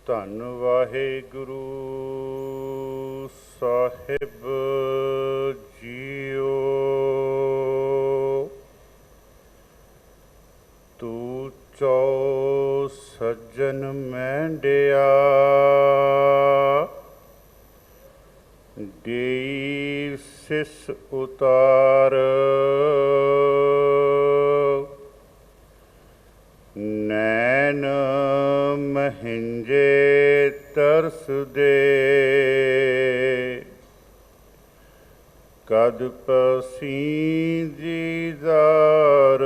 ਧੰਨ ਵਾਹਿਗੁਰੂ ਸਾਹਿਬ ਜੀਓ। ਤੂੰ ਚੌ ਸੱਜਣ ਮਹਿੰਡਿਆ, ਦੇਈ ਸਿਸ ਉਤਾਰ। ਨੈਣ ਮਹਿੰਜੇ ਤਰਸ ਦੇ, ਕਦ ਪਸੀ ਦੀਦਾਰ।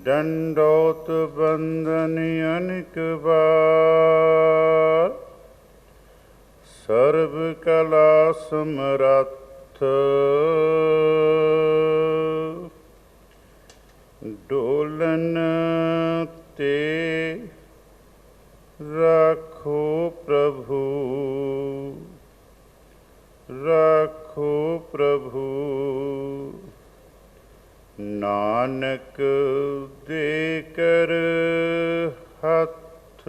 ਡੰਡੋਤ ਬੰਧਨ ਅਨੇਕ ਬਾਰ, ਸਰਬ ਕਲਾ ਸਮਰੱਥ। ਡੋਲਨ ਤੇ ਰੱਖੋ ਪ੍ਰਭੂ, ਰੱਖੋ ਪ੍ਰਭੂ। ਨਾਨਕ ਦੇ ਕਰ ਹੱਥ।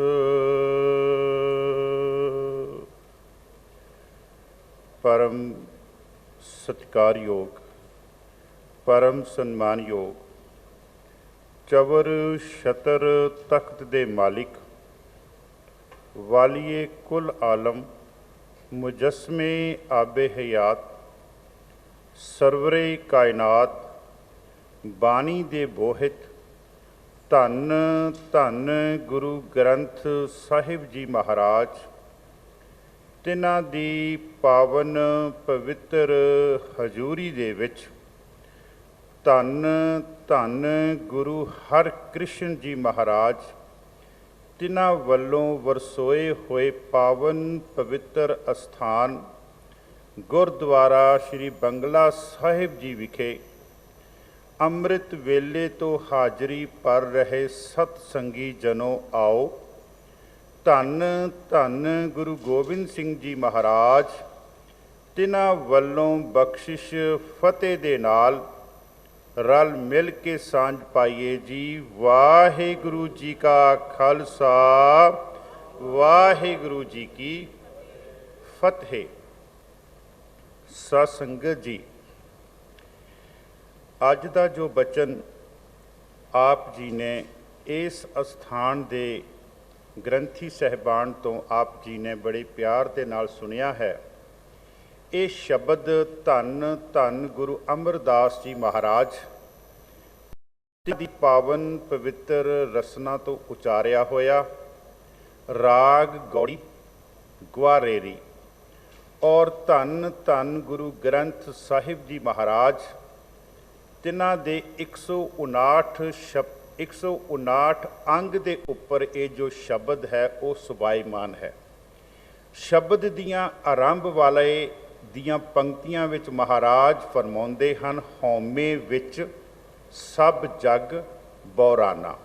ਪਰਮ ਸਤਿਕਾਰਯੋਗ, ਪਰਮ ਸਨਮਾਨਯੋਗ, ਚਵਰ ਛਤਰ ਤਖਤ ਦੇ ਮਾਲਿਕ, ਵਾਲੀਏ ਕੁਲ ਆਲਮ, ਮੁਜਸਮੇ ਆਬੇ ਹਯਾਤ, ਸਰਵਰੇ ਕਾਇਨਾਤ, ਬਾਣੀ ਦੇ ਬੋਹਿਤ, ਧੰਨ ਧੰਨ ਗੁਰੂ ਗ੍ਰੰਥ ਸਾਹਿਬ ਜੀ ਮਹਾਰਾਜ, ਤਿਨਾਂ ਦੀ ਪਾਵਨ ਪਵਿੱਤਰ ਹਜ਼ੂਰੀ ਦੇ ਵਿੱਚ ਧੰਨ ਧੰਨ ਗੁਰੂ ਹਰਕ੍ਰਿਸ਼ਨ ਜੀ ਮਹਾਰਾਜ, ਤਿਨਾਂ ਵੱਲੋਂ ਵਰਸੋਏ ਹੋਏ ਪਾਵਨ ਪਵਿੱਤਰ ਅਸਥਾਨ ਗੁਰਦੁਆਰਾ ਸ਼੍ਰੀ ਬੰਗਲਾ ਸਾਹਿਬ ਜੀ ਵਿਖੇ ਅੰਮ੍ਰਿਤ ਵੇਲੇ ਤੋਂ ਹਾਜ਼ਰੀ ਭਰ ਰਹੇ ਸਤ ਸੰਗੀ ਜਨੋ, ਆਓ। ਧੰਨ ਧੰਨ ਗੁਰੂ ਗੋਬਿੰਦ ਸਿੰਘ ਜੀ ਮਹਾਰਾਜ, ਤਿਨਾਂ ਵੱਲੋਂ ਬਖਸ਼ਿਸ਼ ਫਤਿਹ ਦੇ ਨਾਲ ਰਲ ਮਿਲ ਕੇ ਸਾਂਝ ਪਾਈਏ ਜੀ। ਵਾਹਿਗੁਰੂ ਜੀ ਕਾ ਖਾਲਸਾ, ਵਾਹਿਗੁਰੂ ਜੀ ਕੀ ਫਤਿਹ। ਸਤ ਸੰਗਤ ਜੀ, ਅੱਜ ਦਾ ਜੋ ਬਚਨ ਆਪ ਜੀ ਨੇ ਇਸ ਅਸਥਾਨ ਦੇ ਗ੍ਰੰਥੀ ਸਾਹਿਬਾਨ ਤੋਂ ਆਪ ਜੀ ਨੇ ਬੜੇ ਪਿਆਰ ਦੇ ਨਾਲ ਸੁਣਿਆ ਹੈ, ਇਹ ਸ਼ਬਦ ਧੰਨ ਧੰਨ ਗੁਰੂ ਅਮਰਦਾਸ ਜੀ ਮਹਾਰਾਜ ਦੀ ਪਾਵਨ ਪਵਿੱਤਰ ਰਸਨਾ ਤੋਂ ਉਚਾਰਿਆ ਹੋਇਆ, ਰਾਗ ਗੌੜੀ ਗੁਆਰੇਰੀ। ਔਰ ਧੰਨ ਧੰਨ ਗੁਰੂ ਗ੍ਰੰਥ ਸਾਹਿਬ ਜੀ ਮਹਾਰਾਜ, ਤਿਨਾਂ ਦੇ 159 ਅੰਗ ਦੇ ਉੱਪਰ ਇਹ ਜੋ ਸ਼ਬਦ ਹੈ ਉਹ ਸੁਭਾਈਮਾਨ ਹੈ। ਸ਼ਬਦ ਦੀਆਂ ਆਰੰਭ ਵਾਲੇ ਦੀਆਂ ਪੰਕਤੀਆਂ ਵਿੱਚ ਮਹਾਰਾਜ ਫਰਮਾਉਂਦੇ ਹਨ, ਹਉਮੈ ਵਿੱਚ ਸਭ ਜਗ ਬੌਰਾਨਾ।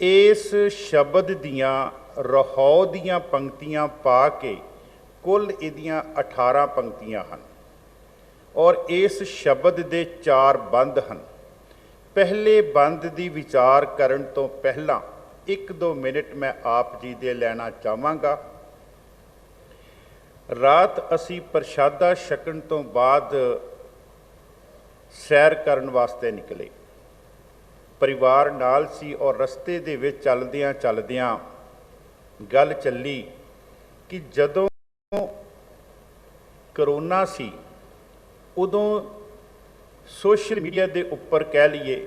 ਇਸ ਸ਼ਬਦ ਦੀਆਂ ਰਹਾਉ ਦੀਆਂ ਪੰਕਤੀਆਂ ਪਾ ਕੇ ਕੁੱਲ ਇਹਦੀਆਂ 18 ਪੰਕਤੀਆਂ ਹਨ ਔਰ ਇਸ ਸ਼ਬਦ ਦੇ 4 ਬੰਦ ਹਨ। ਪਹਿਲੇ ਬੰਦ ਦੀ ਵਿਚਾਰ ਕਰਨ ਤੋਂ ਪਹਿਲਾਂ 1-2 ਮਿੰਟ ਮੈਂ ਆਪ ਜੀ ਦੇ ਲੈਣਾ ਚਾਹਾਂਗਾ। ਰਾਤ ਅਸੀਂ ਪ੍ਰਸ਼ਾਦਾ ਛਕਣ ਤੋਂ ਬਾਅਦ ਸੈਰ ਕਰਨ ਵਾਸਤੇ ਨਿਕਲੇ, ਪਰਿਵਾਰ ਨਾਲ ਸੀ ਔਰ ਰਸਤੇ ਦੇ ਵਿੱਚ ਚੱਲਦਿਆਂ ਚੱਲਦਿਆਂ ਗੱਲ ਚੱਲੀ ਕਿ ਜਦੋਂ ਕਰੋਨਾ ਸੀ ਉਦੋਂ ਸੋਸ਼ਲ ਮੀਡੀਆ ਦੇ ਉੱਪਰ ਕਹਿ ਲਈਏ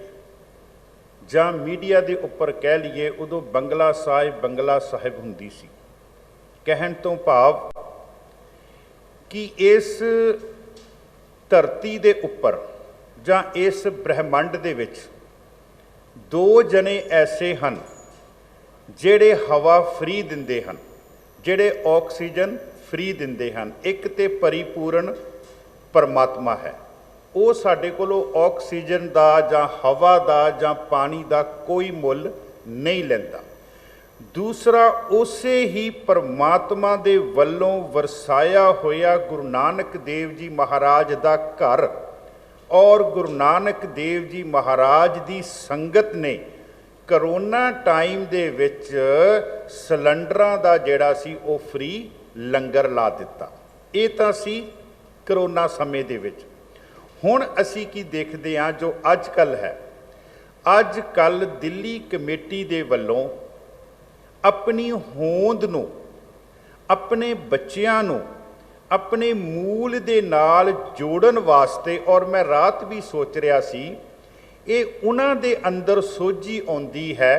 ਜਾਂ ਮੀਡੀਆ ਦੇ ਉੱਪਰ ਕਹਿ ਲਈਏ, ਉਦੋਂ ਬੰਗਲਾ ਸਾਹਿਬ ਹੁੰਦੀ ਸੀ। ਕਹਿਣ ਤੋਂ ਭਾਵ ਕਿ ਇਸ ਧਰਤੀ ਦੇ ਉੱਪਰ ਜਾਂ ਇਸ ਬ੍ਰਹਿਮੰਡ ਦੇ ਵਿੱਚ 2 ਜਣੇ ਐਸੇ ਹਨ ਜਿਹੜੇ ਹਵਾ ਫ੍ਰੀ ਦਿੰਦੇ ਹਨ, ਜਿਹੜੇ ਆਕਸੀਜਨ ਫ੍ਰੀ ਦਿੰਦੇ ਹਨ। ਇੱਕ ਤੇ ਪਰਿਪੂਰਨ ਪਰਮਾਤਮਾ ਹੈ, ਉਹ ਸਾਡੇ ਕੋਲੋਂ ਆਕਸੀਜਨ ਦਾ ਜਾਂ ਹਵਾ ਦਾ ਜਾਂ ਪਾਣੀ ਦਾ ਕੋਈ ਮੁੱਲ ਨਹੀਂ ਲੈਂਦਾ। ਦੂਸਰਾ, ਉਸੇ ਹੀ ਪਰਮਾਤਮਾ ਦੇ ਵੱਲੋਂ ਵਰਸਾਇਆ ਹੋਇਆ ਗੁਰੂ ਨਾਨਕ ਦੇਵ ਜੀ ਮਹਾਰਾਜ ਦਾ ਘਰ ਔਰ ਗੁਰੂ ਨਾਨਕ ਦੇਵ ਜੀ ਮਹਾਰਾਜ ਦੀ ਸੰਗਤ ਨੇ ਕਰੋਨਾ ਟਾਈਮ ਦੇ ਵਿੱਚ ਸਿਲੰਡਰਾਂ ਦਾ ਜਿਹੜਾ ਸੀ ਉਹ ਫ੍ਰੀ ਲੰਗਰ ਲਾ ਦਿੱਤਾ। ਇਹ ਤਾਂ ਸੀ ਕਰੋਨਾ ਸਮੇਂ ਦੇ ਵਿੱਚ। ਹੁਣ ਅਸੀਂ ਕੀ ਦੇਖਦੇ ਹਾਂ, ਜੋ ਅੱਜ ਕੱਲ੍ਹ ਹੈ, ਅੱਜ ਕੱਲ੍ਹ ਦਿੱਲੀ ਕਮੇਟੀ ਦੇ ਵੱਲੋਂ ਆਪਣੀ ਹੋਂਦ ਨੂੰ, ਆਪਣੇ ਬੱਚਿਆਂ ਨੂੰ ਆਪਣੇ ਮੂਲ ਦੇ ਨਾਲ ਜੋੜਨ ਵਾਸਤੇ, ਔਰ ਮੈਂ ਰਾਤ ਵੀ ਸੋਚ ਰਿਹਾ ਸੀ, ਇਹ ਉਹਨਾਂ ਦੇ ਅੰਦਰ ਸੋਝੀ ਆਉਂਦੀ ਹੈ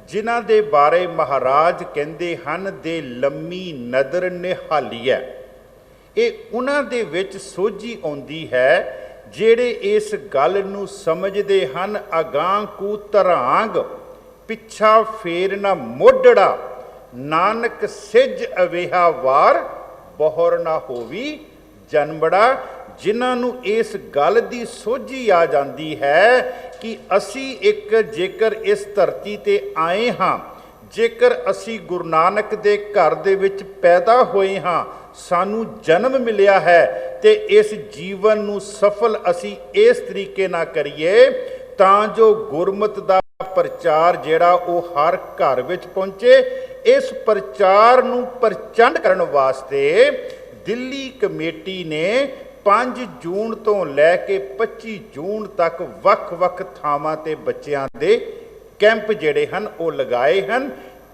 ਜਿਨ੍ਹਾਂ ਦੇ ਬਾਰੇ ਮਹਾਰਾਜ ਕਹਿੰਦੇ ਹਨ ਦੇ ਲੰਮੀ ਨਦਰ ਨਿਹਾਲੀਐ। ਇਹ ਉਹਨਾਂ ਦੇ ਵਿੱਚ ਸੋਝੀ ਆਉਂਦੀ ਹੈ ਜਿਹੜੇ ਇਸ ਗੱਲ ਨੂੰ ਸਮਝਦੇ ਹਨ, ਅਗਾਂਹ ਕੂ ਧਰਾਂਗ ਪਿੱਛਾ ਫੇਰ ਨਾ ਮੋਢੜਾ, ਨਾਨਕ ਸਿੱਝ ਅਵੇਹਾ ਵਾਰ ਬਹੁਰ ਨਾ ਹੋਵੀ ਜਨਮੜਾ। ਜਿਨ੍ਹਾਂ ਨੂੰ ਇਸ ਗੱਲ ਦੀ ਸੋਝੀ ਆ ਜਾਂਦੀ ਹੈ ਕਿ ਅਸੀਂ ਇੱਕ ਜੇਕਰ ਇਸ ਧਰਤੀ ਤੇ ਆਏ ਹਾਂ, ਜੇਕਰ ਅਸੀਂ ਗੁਰੂ ਨਾਨਕ ਦੇ ਘਰ ਦੇ ਵਿੱਚ ਪੈਦਾ ਹੋਏ ਹਾਂ, ਸਾਨੂੰ ਜਨਮ ਮਿਲਿਆ ਹੈ, ਤੇ ਇਸ ਜੀਵਨ ਨੂੰ ਸਫਲ ਅਸੀਂ ਇਸ ਤਰੀਕੇ ਨਾਲ ਕਰੀਏ ਤਾਂ ਜੋ ਗੁਰਮਤਿ ਦਾ ਪ੍ਰਚਾਰ ਜਿਹੜਾ ਉਹ ਹਰ ਘਰ ਵਿੱਚ ਪਹੁੰਚੇ। ਇਸ ਪ੍ਰਚਾਰ ਨੂੰ ਪ੍ਰਚੰਡ ਕਰਨ ਵਾਸਤੇ ਦਿੱਲੀ ਕਮੇਟੀ ਨੇ 5 ਜੂਨ ਤੋਂ ਲੈ ਕੇ 25 ਜੂਨ ਤੱਕ ਵੱਖ-ਵੱਖ ਥਾਵਾਂ ਤੇ ਬੱਚਿਆਂ ਦੇ ਕੈਂਪ ਜਿਹੜੇ ਹਨ ਉਹ ਲਗਾਏ ਹਨ,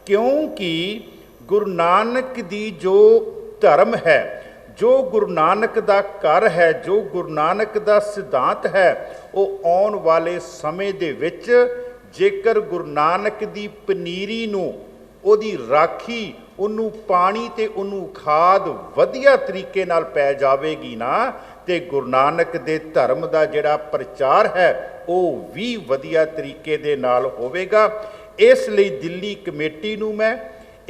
ਕਿਉਂਕਿ ਗੁਰੂ ਨਾਨਕ ਦੀ ਜੋ ਧਰਮ ਹੈ, ਜੋ ਗੁਰੂ ਨਾਨਕ ਦਾ ਘਰ ਹੈ, ਜੋ ਗੁਰੂ ਨਾਨਕ ਦਾ ਸਿਧਾਂਤ ਹੈ, ਉਹ ਆਉਣ ਵਾਲੇ ਸਮੇਂ ਦੇ ਵਿੱਚ ਜੇਕਰ ਗੁਰੂ ਨਾਨਕ ਦੀ ਪਨੀਰੀ ਨੂੰ, ਉਹਦੀ ਰਾਖੀ, ਉਹਨੂੰ ਪਾਣੀ ਤੇ ਉਹਨੂੰ ਖਾਦ ਵਧੀਆ ਤਰੀਕੇ ਨਾਲ ਪੈ ਜਾਵੇਗੀ ਨਾ, ਤੇ ਗੁਰੂ ਨਾਨਕ ਦੇ ਧਰਮ ਦਾ ਜਿਹੜਾ ਪ੍ਰਚਾਰ ਹੈ ਉਹ ਵੀ ਵਧੀਆ ਤਰੀਕੇ ਦੇ ਨਾਲ ਹੋਵੇਗਾ। ਇਸ ਲਈ ਦਿੱਲੀ ਕਮੇਟੀ ਨੂੰ ਮੈਂ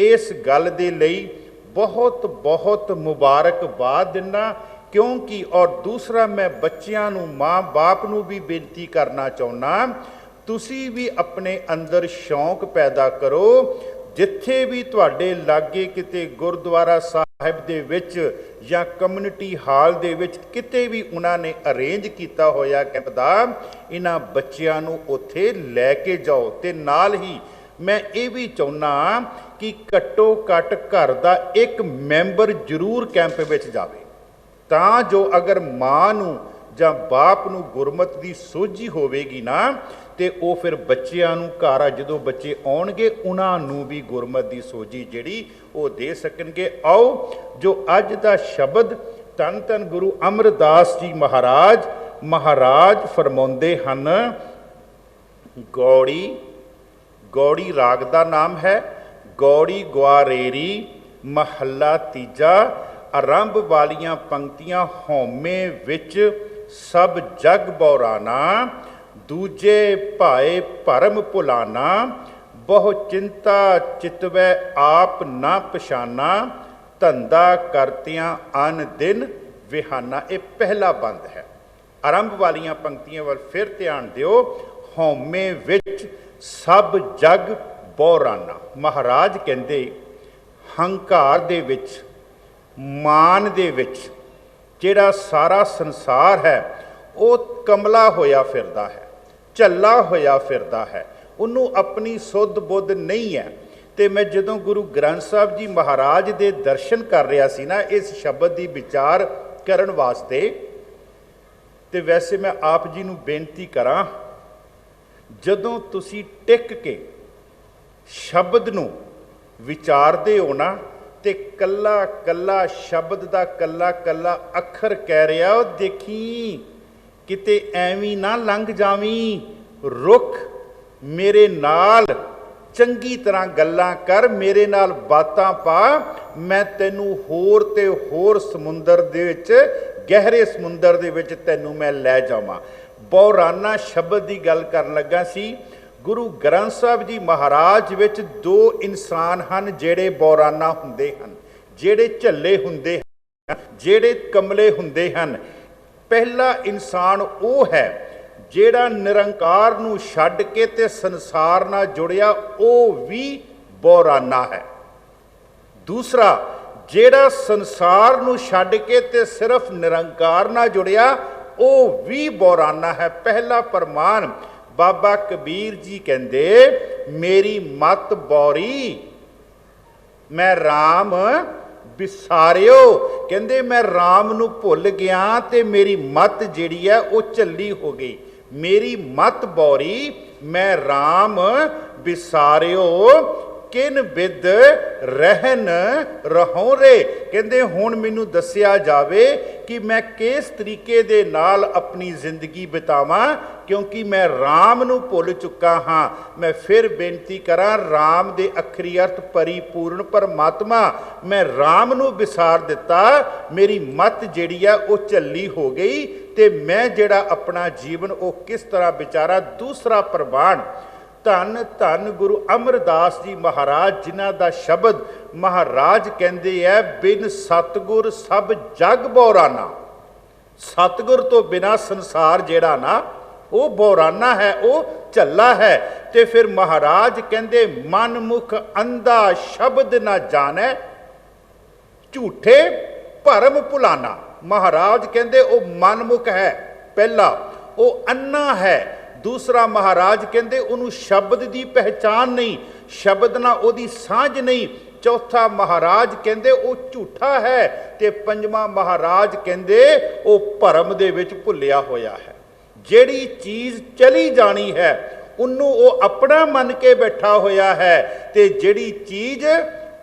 ਇਸ ਗੱਲ ਦੇ ਲਈ ਬਹੁਤ ਬਹੁਤ ਮੁਬਾਰਕਬਾਦ ਦਿੰਦਾ, ਕਿਉਂਕਿ ਔਰ ਦੂਸਰਾ ਮੈਂ ਬੱਚਿਆਂ ਨੂੰ, ਮਾਂ ਬਾਪ ਨੂੰ ਵੀ ਬੇਨਤੀ ਕਰਨਾ ਚਾਹੁੰਦਾ, ਤੁਸੀਂ ਵੀ ਆਪਣੇ ਅੰਦਰ ਸ਼ੌਂਕ ਪੈਦਾ ਕਰੋ। ਜਿੱਥੇ ਵੀ ਤੁਹਾਡੇ ਲਾਗੇ ਕਿਤੇ ਗੁਰਦੁਆਰਾ ਸਾਹਿਬ ਦੇ ਵਿੱਚ ਜਾਂ ਕਮਿਊਨਿਟੀ ਹਾਲ ਦੇ ਵਿੱਚ ਕਿਤੇ ਵੀ ਉਹਨਾਂ ਨੇ ਅਰੇਂਜ ਕੀਤਾ ਹੋਇਆ ਕੈਂਪ ਦਾ, ਇਹਨਾਂ ਬੱਚਿਆਂ ਨੂੰ ਉੱਥੇ ਲੈ ਕੇ ਜਾਓ। ਤੇ ਨਾਲ ਹੀ ਮੈਂ ਇਹ ਵੀ ਚਾਹੁੰਦਾ ਕਿ ਘੱਟੋ ਘੱਟ ਘਰ ਦਾ ਇੱਕ ਮੈਂਬਰ ਜ਼ਰੂਰ ਕੈਂਪ ਵਿੱਚ ਜਾਵੇ, ਤਾਂ ਜੋ ਅਗਰ ਮਾਂ ਨੂੰ ਜਾਂ ਬਾਪ ਨੂੰ ਗੁਰਮਤਿ ਦੀ ਸੋਝੀ ਹੋਵੇਗੀ ਨਾ, ਤੇ ਉਹ ਫਿਰ ਬੱਚਿਆਂ ਨੂੰ ਘਰ ਆ ਜਦੋਂ ਬੱਚੇ ਆਉਣਗੇ ਉਹਨਾਂ ਨੂੰ ਵੀ ਗੁਰਮਤਿ ਦੀ ਸੋਝੀ ਜਿਹੜੀ ਉਹ ਦੇ ਸਕਣਗੇ। ਆਓ ਜੋ ਅੱਜ ਦਾ ਸ਼ਬਦ ਧੰਨ ਧੰਨ ਗੁਰੂ ਅਮਰਦਾਸ ਜੀ ਮਹਾਰਾਜ ਫਰਮਾਉਂਦੇ ਹਨ, ਗੌੜੀ ਰਾਗ ਦਾ ਨਾਮ ਹੈ, ਗੌੜੀ ਗੁਆਰੇਰੀ ਮਹੱਲਾ ਤੀਜਾ। ਆਰੰਭ ਵਾਲੀਆਂ ਪੰਕਤੀਆਂ, ਹਉਮੈ ਵਿੱਚ ਸਭ ਜਗ ਬੌਰਾਨਾ, ਦੂਜੇ ਭਾਏ ਭਰਮ ਭੁਲਾਨਾ, ਬਹੁ ਚਿੰਤਾ ਚਿਤਵੈ ਆਪ ਨਾ ਪਛਾਨਾ, ਧੰਦਾ ਕਰਤਿਆਂ ਅਨ ਦਿਨ ਵਿਹਾਨਾ। ਇਹ ਪਹਿਲਾ ਬੰਦ ਹੈ। ਆਰੰਭ ਵਾਲੀਆਂ ਪੰਕਤੀਆਂ ਵੱਲ ਫਿਰ ਧਿਆਨ ਦਿਓ। ਹਉਮੈ ਵਿੱਚ ਸਭ ਜਗ ਬੌਰਾਨਾ। ਮਹਾਰਾਜ ਕਹਿੰਦੇ ਹੰਕਾਰ ਦੇ ਵਿੱਚ, ਮਾਨ ਦੇ ਵਿੱਚ ਜਿਹੜਾ ਸਾਰਾ ਸੰਸਾਰ ਹੈ ਉਹ ਕਮਲਾ ਹੋਇਆ ਫਿਰਦਾ ਹੈ, ਝੱਲਾ ਹੋਇਆ ਫਿਰਦਾ ਹੈ, ਉਹਨੂੰ ਆਪਣੀ ਸੁੱਧ ਬੁੱਧ ਨਹੀਂ ਹੈ। ਤੇ ਮੈਂ ਜਦੋਂ ਗੁਰੂ ਗ੍ਰੰਥ ਸਾਹਿਬ ਜੀ ਮਹਾਰਾਜ ਦੇ ਦਰਸ਼ਨ ਕਰ ਰਿਹਾ ਸੀ ਨਾ ਇਸ ਸ਼ਬਦ ਦੀ ਵਿਚਾਰ ਕਰਨ ਵਾਸਤੇ, ਤੇ ਵੈਸੇ ਮੈਂ ਆਪ ਜੀ ਨੂੰ ਬੇਨਤੀ ਕਰਾਂ, ਜਦੋਂ ਤੁਸੀਂ ਟਿਕ ਕੇ ਸ਼ਬਦ ਨੂੰ ਵਿਚਾਰਦੇ ਹੋ ਨਾ, ਤੇ ਕੱਲਾ ਕੱਲਾ ਸ਼ਬਦ ਦਾ ਕੱਲਾ ਕੱਲਾ ਅੱਖਰ ਕਹਿ ਰਿਹਾ, ਉਹ ਦੇਖੀ ਕਿਤੇ ਐਵੇਂ ਨਾ ਲੰਘ ਜਾਵੀਂ, ਰੁੱਖ ਮੇਰੇ ਨਾਲ ਚੰਗੀ ਤਰ੍ਹਾਂ ਗੱਲਾਂ ਕਰ, ਮੇਰੇ ਨਾਲ ਬਾਤਾਂ ਪਾ, ਮੈਂ ਤੈਨੂੰ ਹੋਰ ਤੇ ਹੋਰ ਸਮੁੰਦਰ ਦੇ ਵਿੱਚ, ਗਹਿਰੇ ਸਮੁੰਦਰ ਦੇ ਵਿੱਚ ਤੈਨੂੰ ਮੈਂ ਲੈ ਜਾਵਾਂ। ਬੌਰਾਨਾ ਸ਼ਬਦ ਦੀ ਗੱਲ ਕਰਨ ਲੱਗਾ ਸੀ। ਗੁਰੂ ਗ੍ਰੰਥ ਸਾਹਿਬ ਜੀ ਮਹਾਰਾਜ ਵਿੱਚ ਦੋ ਇਨਸਾਨ ਹਨ ਜਿਹੜੇ ਬੌਰਾਨਾ ਹੁੰਦੇ ਹਨ, ਜਿਹੜੇ ਝੱਲੇ ਹੁੰਦੇ ਹਨ, ਜਿਹੜੇ ਕਮਲੇ ਹੁੰਦੇ ਹਨ। ਪਹਿਲਾ ਇਨਸਾਨ ਉਹ ਹੈ ਜਿਹੜਾ ਨਿਰੰਕਾਰ ਨੂੰ ਛੱਡ ਕੇ ਤੇ ਸੰਸਾਰ ਨਾਲ ਜੁੜਿਆ, ਉਹ ਵੀ ਬੌਰਾਨਾ ਹੈ। ਦੂਸਰਾ ਜਿਹੜਾ ਸੰਸਾਰ ਨੂੰ ਛੱਡ ਕੇ ਤੇ ਸਿਰਫ ਨਿਰੰਕਾਰ ਨਾਲ ਜੁੜਿਆ, ਉਹ ਵੀ ਬੌਰਾਨਾ ਹੈ। ਪਹਿਲਾ ਪ੍ਰਮਾਣ बाबा कबीर जी कहते मेरी मत बौरी मैं राम विसारियो, कहते मैं राम नू भुल गया ते मेरी मत जिहड़ी है वो झल्ली हो गई। मेरी मत बौरी मैं राम विसारियो, किन विद रहन रहों रे, कहते हुण मैनू दस्सिया जावे कि मैं किस तरीके दे नाल अपनी जिंदगी बितावां, क्योंकि मैं राम नू भुल चुका हाँ। मैं फिर बेनती करा, राम दे अखरी अर्थ परिपूर्ण परमात्मा, मैं राम नू विसार दिता, मेरी मत जिहड़ी है वो झल्ली हो गई ते मैं जिहड़ा अपना जीवन वो किस तरह विचारा। दूसरा प्रवान धन धन गुरु अमरदास जी महाराज, जिन्हां दा शब्द महाराज कहते हैं बिन सतगुर सब जग बौराना। सतगुर तो बिना संसार जिहड़ा ना वो बौराना है, वो झल्ला है। ते फिर महाराज कहते मन मुख अंधा शब्द ना जाने, झूठे भरम भुलाना। महाराज कहते वो मनमुख है, पहला वो अन्ना है। दूसरा महाराज कहते उन्होंने शब्द की पहचान नहीं, शब्द ना ओदी सांझ नहीं। चौथा महाराज कहते वो झूठा है। ते पंजवां महाराज कहते वो भरम दे विच भुलिया होया है। जिहड़ी चीज़ चली जानी है उन्होंने वो अपना मन के बैठा होया है, ते जिहड़ी चीज़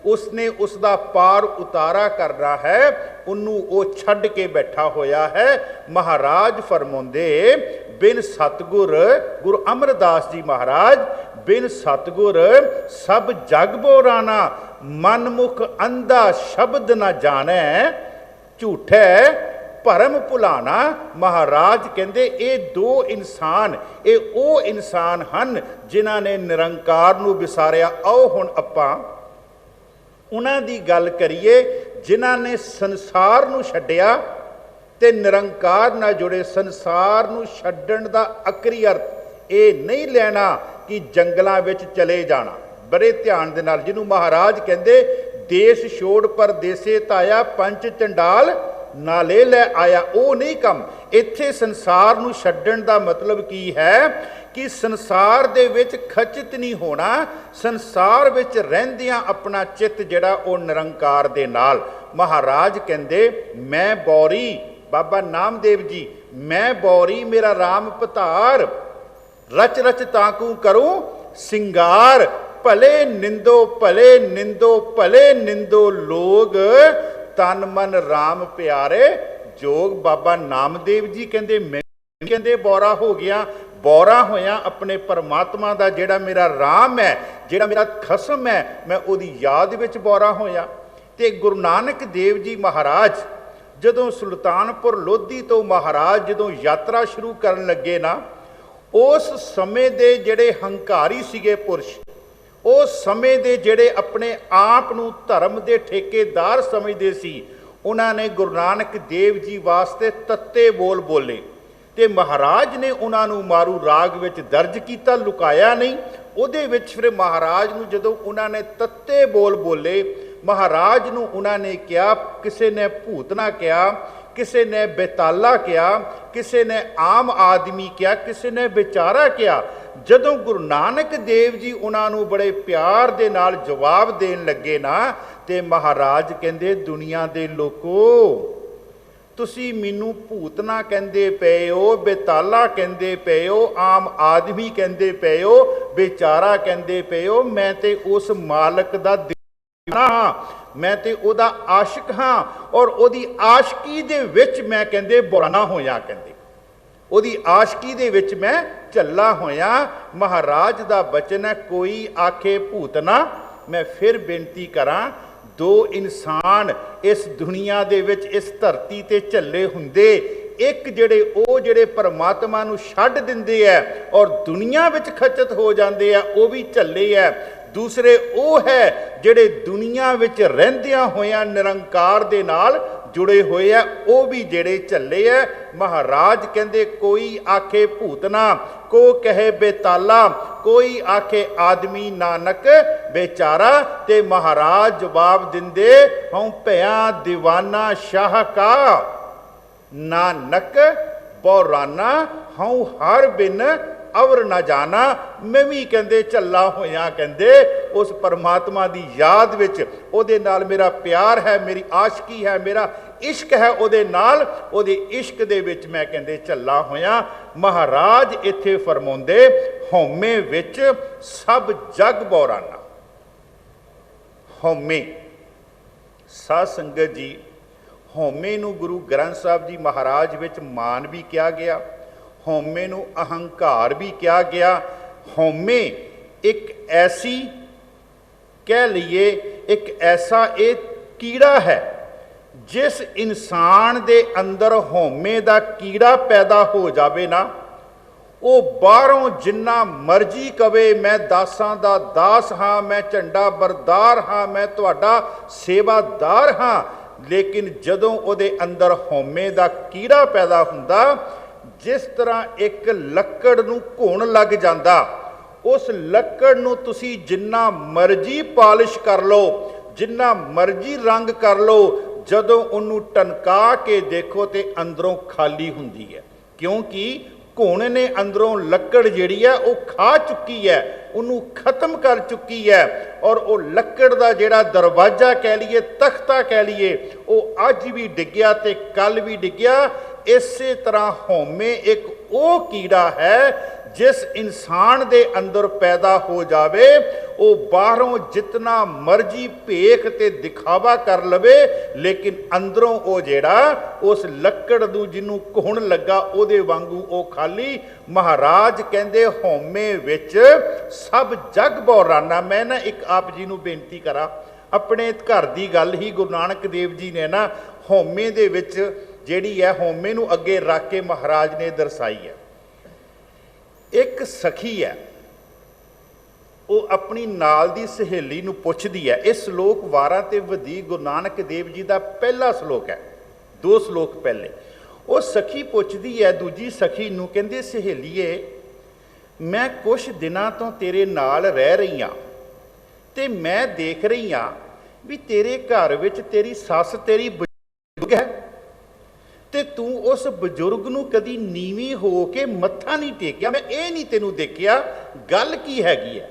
उसने उसका पार उतारा करना है उन्होंने वो छड्ड के बैठा होया है। महाराज फरमाउंदे बिन सतगुर, गुरु अमरदास जी महाराज, बिन सतगुर सब जग बोराना, मनमुख अंधा शब्द न जाने, झूठे भरम भुलाना। महाराज कहते ये दो इंसान, ये वो इंसान हन जिन्हां ने निरंकार नूं विसारिया। आओ हुण आपां उन्हां दी गल करिए जिन्हां ने संसार नूं छड्डिया ते निरंकार नाल जुड़े। संसार नूं छड्डण दा आखरी अर्थ ये नहीं लेना कि जंगलां विच चले जाना। बड़े ध्यान दे नाल, जिन्हों महाराज कहते देश छोड़ परदेसे ताया पंच चंडाल नाले लै आया, वो नहीं कम। इत्थे संसार नूं छड्डण दा मतलब की है कि संसार दे विच खचित नहीं होना, संसार विच रहिंदियां अपना चित्त जिहड़ा वो निरंकार दे नाल। महाराज कहते मैं बौरी, बाबा नामदेव जी, मैं बौरी मेरा राम पधार, रच रच ताकू करूं सिंगार, भले निंदो भले निंदो भले निंदो लोग, तन मन राम प्यारे जोग। बाबा नामदेव जी कहते मैं कहते बौरा हो गया, बौरा होया अपने परमात्मा का जिहड़ा मेरा राम है, जिहड़ा मेरा खसम है, मैं उहदी याद विच बौरा होया। ते गुरु नानक देव जी महाराज जदों सुल्तानपुर लोधी तो महाराज जदों यात्रा शुरू करन लगे ना, उस समय दे जिहड़े हंकारी सीगे पुरुष, उस समय दे जिहड़े अपने आप नूं धर्म दे ठेकेदार समझदे सी, उन्हां ने गुरु नानक देव जी वास्ते तत्ते बोल बोले ते महाराज ने उन्हां नूं मारू राग विच दर्ज कीता, लुकाया नहीं। उहदे विच फिर महाराज नूं जदों उन्हां ने तत्ते बोल बोले, महाराज नूं उन्हां ने कहा, किसी ने भूतना कहा, किसी ने बेताला कहा, किसी ने आम आदमी कहा, किसी ने बेचारा कहा। जदों गुरु नानक देव जी उन्हां नूं बड़े प्यार दे नाल जवाब देन लगे ना, ते महाराज कहंदे दुनिया दे लोको तुसी मैनू भूतना कहंदे पे हो, बेताला कहंदे पे हो, आम आदमी कहंदे पे हो, बेचारा कहंदे पे हो, मैं ते उस मालक दा दीवाना हाँ, मैं ते ओदा आशिक हाँ, और ओदी आशिकी दे विच मैं कहंदे बुराना होया, कहंदे ओदी आशिकी दे विच मैं झल्ला होया। महाराज दा बचन है, कोई आखे भूतना। मैं फिर बेनती करां, दो इंसान इस दुनिया दे विच इस धरती ते झल्ले हुंदे, एक जिहड़े ओ जिहड़े परमात्मा नूं छड्ड दिंदे है और दुनिया विच खचत हो जांदे आ, वो भी झल्ले है। दूसरे वो है जिहड़े दुनिया विच रहिंदियां होइयां निरंकार दे नाल जुड़े हुए है, वो भी जिहड़े झल्ले है। महाराज कहंदे कोई आखे भूतना, को कहे बेताला, कोई आखे आदमी नानक बेचारा। ते महाराज जवाब दिंदे हूँ भया दीवाना शाह का, नानक बौराना हूँ हर बिन अवर ना जाना, मैं भी कहते झल्ला होया कहते उस परमात्मा की याद विच उहदे नाल मेरा प्यार है, मेरी आशकी है, मेरा इश्क है उहदे नाल, उहदे इश्क दे विच मैं कहते झल्ला होया। महाराज इत्थे फरमाउंदे हौमे विच सब जग बौराना। हौमे साध संगत जी, हौमे नूं गुरु ग्रंथ साहिब जी महाराज विच मान भी किया गया, हौमे नूं अहंकार भी किया गया। हौमे एक ऐसी कह लीए एक ऐसा एक कीड़ा है, जिस इंसान दे अंदर हौमे दा कीड़ा पैदा हो जावे ना, वो बाहरों जिन्ना मर्जी कवे मैं दासां दा दास हाँ, मैं झंडा बरदार हाँ, मैं तुहाडा सेवादार हाँ, लेकिन जदों उहदे अंदर हौमे दा कीड़ा पैदा हुंदा, जिस तरह एक लक्कड़ नूं घुण लग जांदा, उस लक्कड़ नूं तुसीं जिन्ना मर्जी पालिश कर लो, जिन्ना मर्जी रंग कर लो, जदों उन्नूं टनका के देखो तो अंदरों खाली हुंदी है, क्योंकि घुण ने अंदरों लक्कड़ जिहड़ी है वो खा चुकी है, उन्होंने खत्म कर चुकी है। और वो लक्कड़ का जिहड़ा दरवाजा कह लीए, तख्ता कह लीए, वो अज भी डिग्या ते कल भी डिग्या। इसे तरह हौमे एक वो कीड़ा है जिस इंसान दे अंदर पैदा हो जावे, वो बाहरों जितना मर्जी भेख ते दिखावा कर लवे, लेकिन अंदरों वो जेड़ा उस लक्कड़ नूं जिन्नू घुण लगा उहदे वांगू वो खाली। महाराज कहंदे हौमे विच सब जग बौराना। मैं ना एक आप जी नूं बेनती करा, अपने घर की गल ही गुरु नानक देव जी ने ना हौमे दे विच जिहड़ी है हौमे नूं अगे रख के महाराज ने दर्शाई है। एक सखी है, वो अपनी नाल दी सहेली नूं पुछदी है। इस श्लोक 12 ते वधीक गुरु नानक देव जी का पहला श्लोक है, 2 श्लोक पहले। वो सखी पुछदी है दूजी सखी नूं, कहंदी सहेलीए मैं कुछ दिनां तो तेरे नाल रह रही हाँ, ते मैं देख रही हाँ भी तेरे घर विच तेरी सस तेरी बजुर्ग है, ते तू उस बजुर्ग नूं कदी नीवीं हो के मत्था नहीं टेकिया। मैं ये नहीं तेनू देखिया, गल की हैगी है?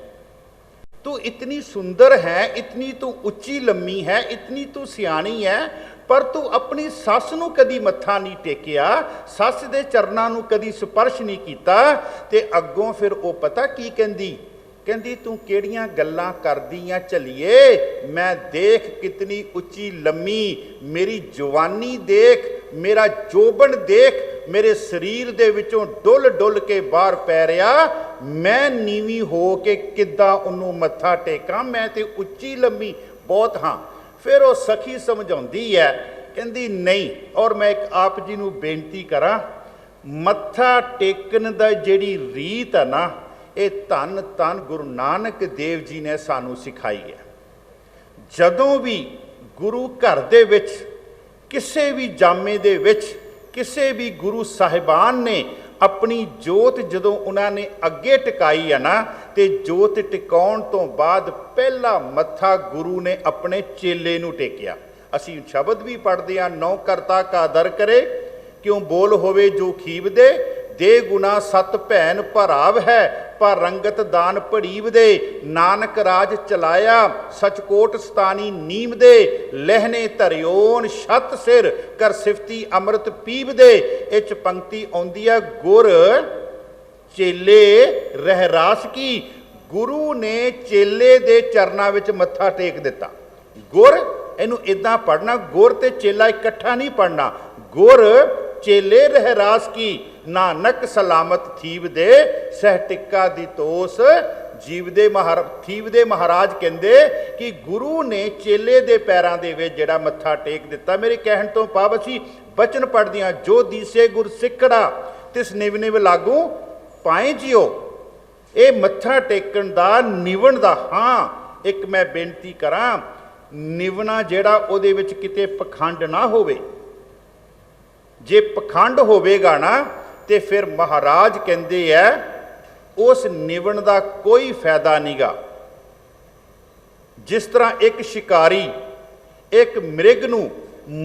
तू इतनी सुंदर है, इतनी तू उच्ची लम्मी है, इतनी तू सियाणी है, पर तू अपनी सस नूं कदी मत्था नहीं टेकिया, सस दे चरनां नूं कदी स्पर्श नहीं कीता। ते अग्गों फिर वो पता की कहंदी, कहंदी तू केड़ियां गल्लां करदियां झलिए, मैं देख कितनी उच्ची लम्मी, मेरी जवानी देख, मेरा जोबन देख, मेरे शरीर दे विचों डुल डुल के बाहर पै रहा, मैं नीवी हो के किद्दां उन्नूं मत्था टेकां, मैं ते उच्ची लम्मी बहुत हाँ। फिर वो सखी समझाउंदी है, कहंदी नहीं, और मैं एक आप जी नूं बेनती करा, मत्था टेकन दा जिहड़ी रीत है ना, ये धन धन गुरु नानक देव जी ने सानू सिखाई है। जदों भी गुरु घर दे विच किसी भी जामे दे विच किसी भी गुरु साहिबान ने अपनी जोत जदों उन्होंने अगे टिकाई है ना, तो जोत टिकाउण तो बाद पहला मत्था गुरु ने अपने चेले नूं टेकिया। असीं शब्द भी पढ़ते हैं, नौ करता का दर करे, क्यों बोल होवे जो खीब दे, दे गुना सत भैन भराव है, पर रंगत दान पड़ीव दे, नानक राज चलाया सचकोट सतानी नीम दे, लहने धरियोन छत सिर कर सिफती अमृत पीव दे। इच पंक्ति आउंदी है, गुर चेले रहरास की, गुरु ने चेले दे चरना विच मत्था टेक दिता। गुर इनू इदां पढ़ना, गुर ते चेला इकट्ठा नहीं पढ़ना, गुर चेले रहरास की, नानक सलामत थीव दे, सह टिक्का दी तोस जीव दे थीव दे। महाराज कहंदे कि गुरु ने चेले दे पैरां दे विच जिहड़ा मत्था टेक दिता। मेरे कहण तो भाव असीं बचन पढ़दियां, जो दीसे गुर सिखड़ा तिस निव निव लागू पाए जियो। ये मत्था टेकण दा निवण दा, हाँ एक मैं बेनती करां, निवना जिहड़ा उहदे विच किते पखंड ना होवे। जे पखंड होवेगा ना तो फिर महाराज कहते हैं उस निवण का कोई फायदा नहींगा। जिस तरह एक शिकारी एक मृग नूं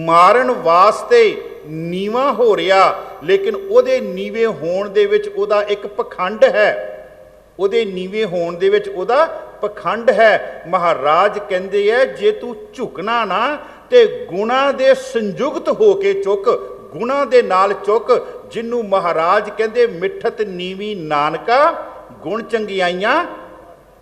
मारन वास्ते ਨੀਵਾਂ ਹੋ ਰਿਹਾ, ਲੇਕਿਨ ਉਹਦੇ ਨੀਵੇਂ ਹੋਣ ਦੇ ਵਿੱਚ ਉਹਦਾ ਇੱਕ ਪਖੰਡ ਹੈ, ਉਹਦੇ ਨੀਵੇਂ ਹੋਣ ਦੇ ਵਿੱਚ ਉਹਦਾ ਪਖੰਡ ਹੈ। ਮਹਾਰਾਜ ਕਹਿੰਦੇ ਹੈ ਜੇ ਤੂੰ ਝੁਕਣਾ ਨਾ ਤੇ ਗੁਣਾ ਦੇ ਸੰਯੁਕਤ ਹੋ ਕੇ ਚੁੱਕ, ਗੁਣਾ ਦੇ ਨਾਲ ਚੁੱਕ, ਜਿਹਨੂੰ ਮਹਾਰਾਜ ਕਹਿੰਦੇ ਮਿੱਠਤ ਨੀਵੀਂ ਨਾਨਕਾ ਗੁਣ ਚੰਗਿਆਈਆਂ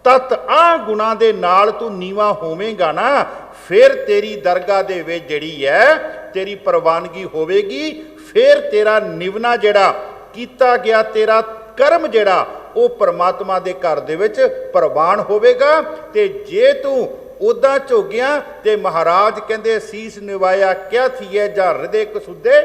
ਤਤ। ਆ ਗੁਣਾ ਦੇ ਨਾਲ ਤੂੰ ਨੀਵਾਂ ਹੋਵੇਂਗਾ ਨਾ, ਫਿਰ ਤੇਰੀ ਦਰਗਾਹ ਦੇ ਵਿੱਚ ਜਿਹੜੀ ਹੈ ਤੇਰੀ ਪ੍ਰਵਾਨਗੀ ਹੋਵੇਗੀ, ਫਿਰ ਤੇਰਾ ਨਿਵਣਾ ਜਿਹੜਾ ਕੀਤਾ ਗਿਆ ਤੇਰਾ ਕਰਮ ਜਿਹੜਾ ਉਹ ਪਰਮਾਤਮਾ ਦੇ ਘਰ ਦੇ ਵਿੱਚ ਪ੍ਰਵਾਨ ਹੋਵੇਗਾ। ਤੇ ਜੇ ਤੂੰ ਉੱਦਾਂ ਝੋਗਿਆ ਤੇ ਮਹਾਰਾਜ ਕਹਿੰਦੇ ਸੀਸ ਨਿਵਾਇਆ ਕਿਆ ਥੀਏ ਜਾਂ ਹਿਰਦੇ ਕਸੁੱਦੇ,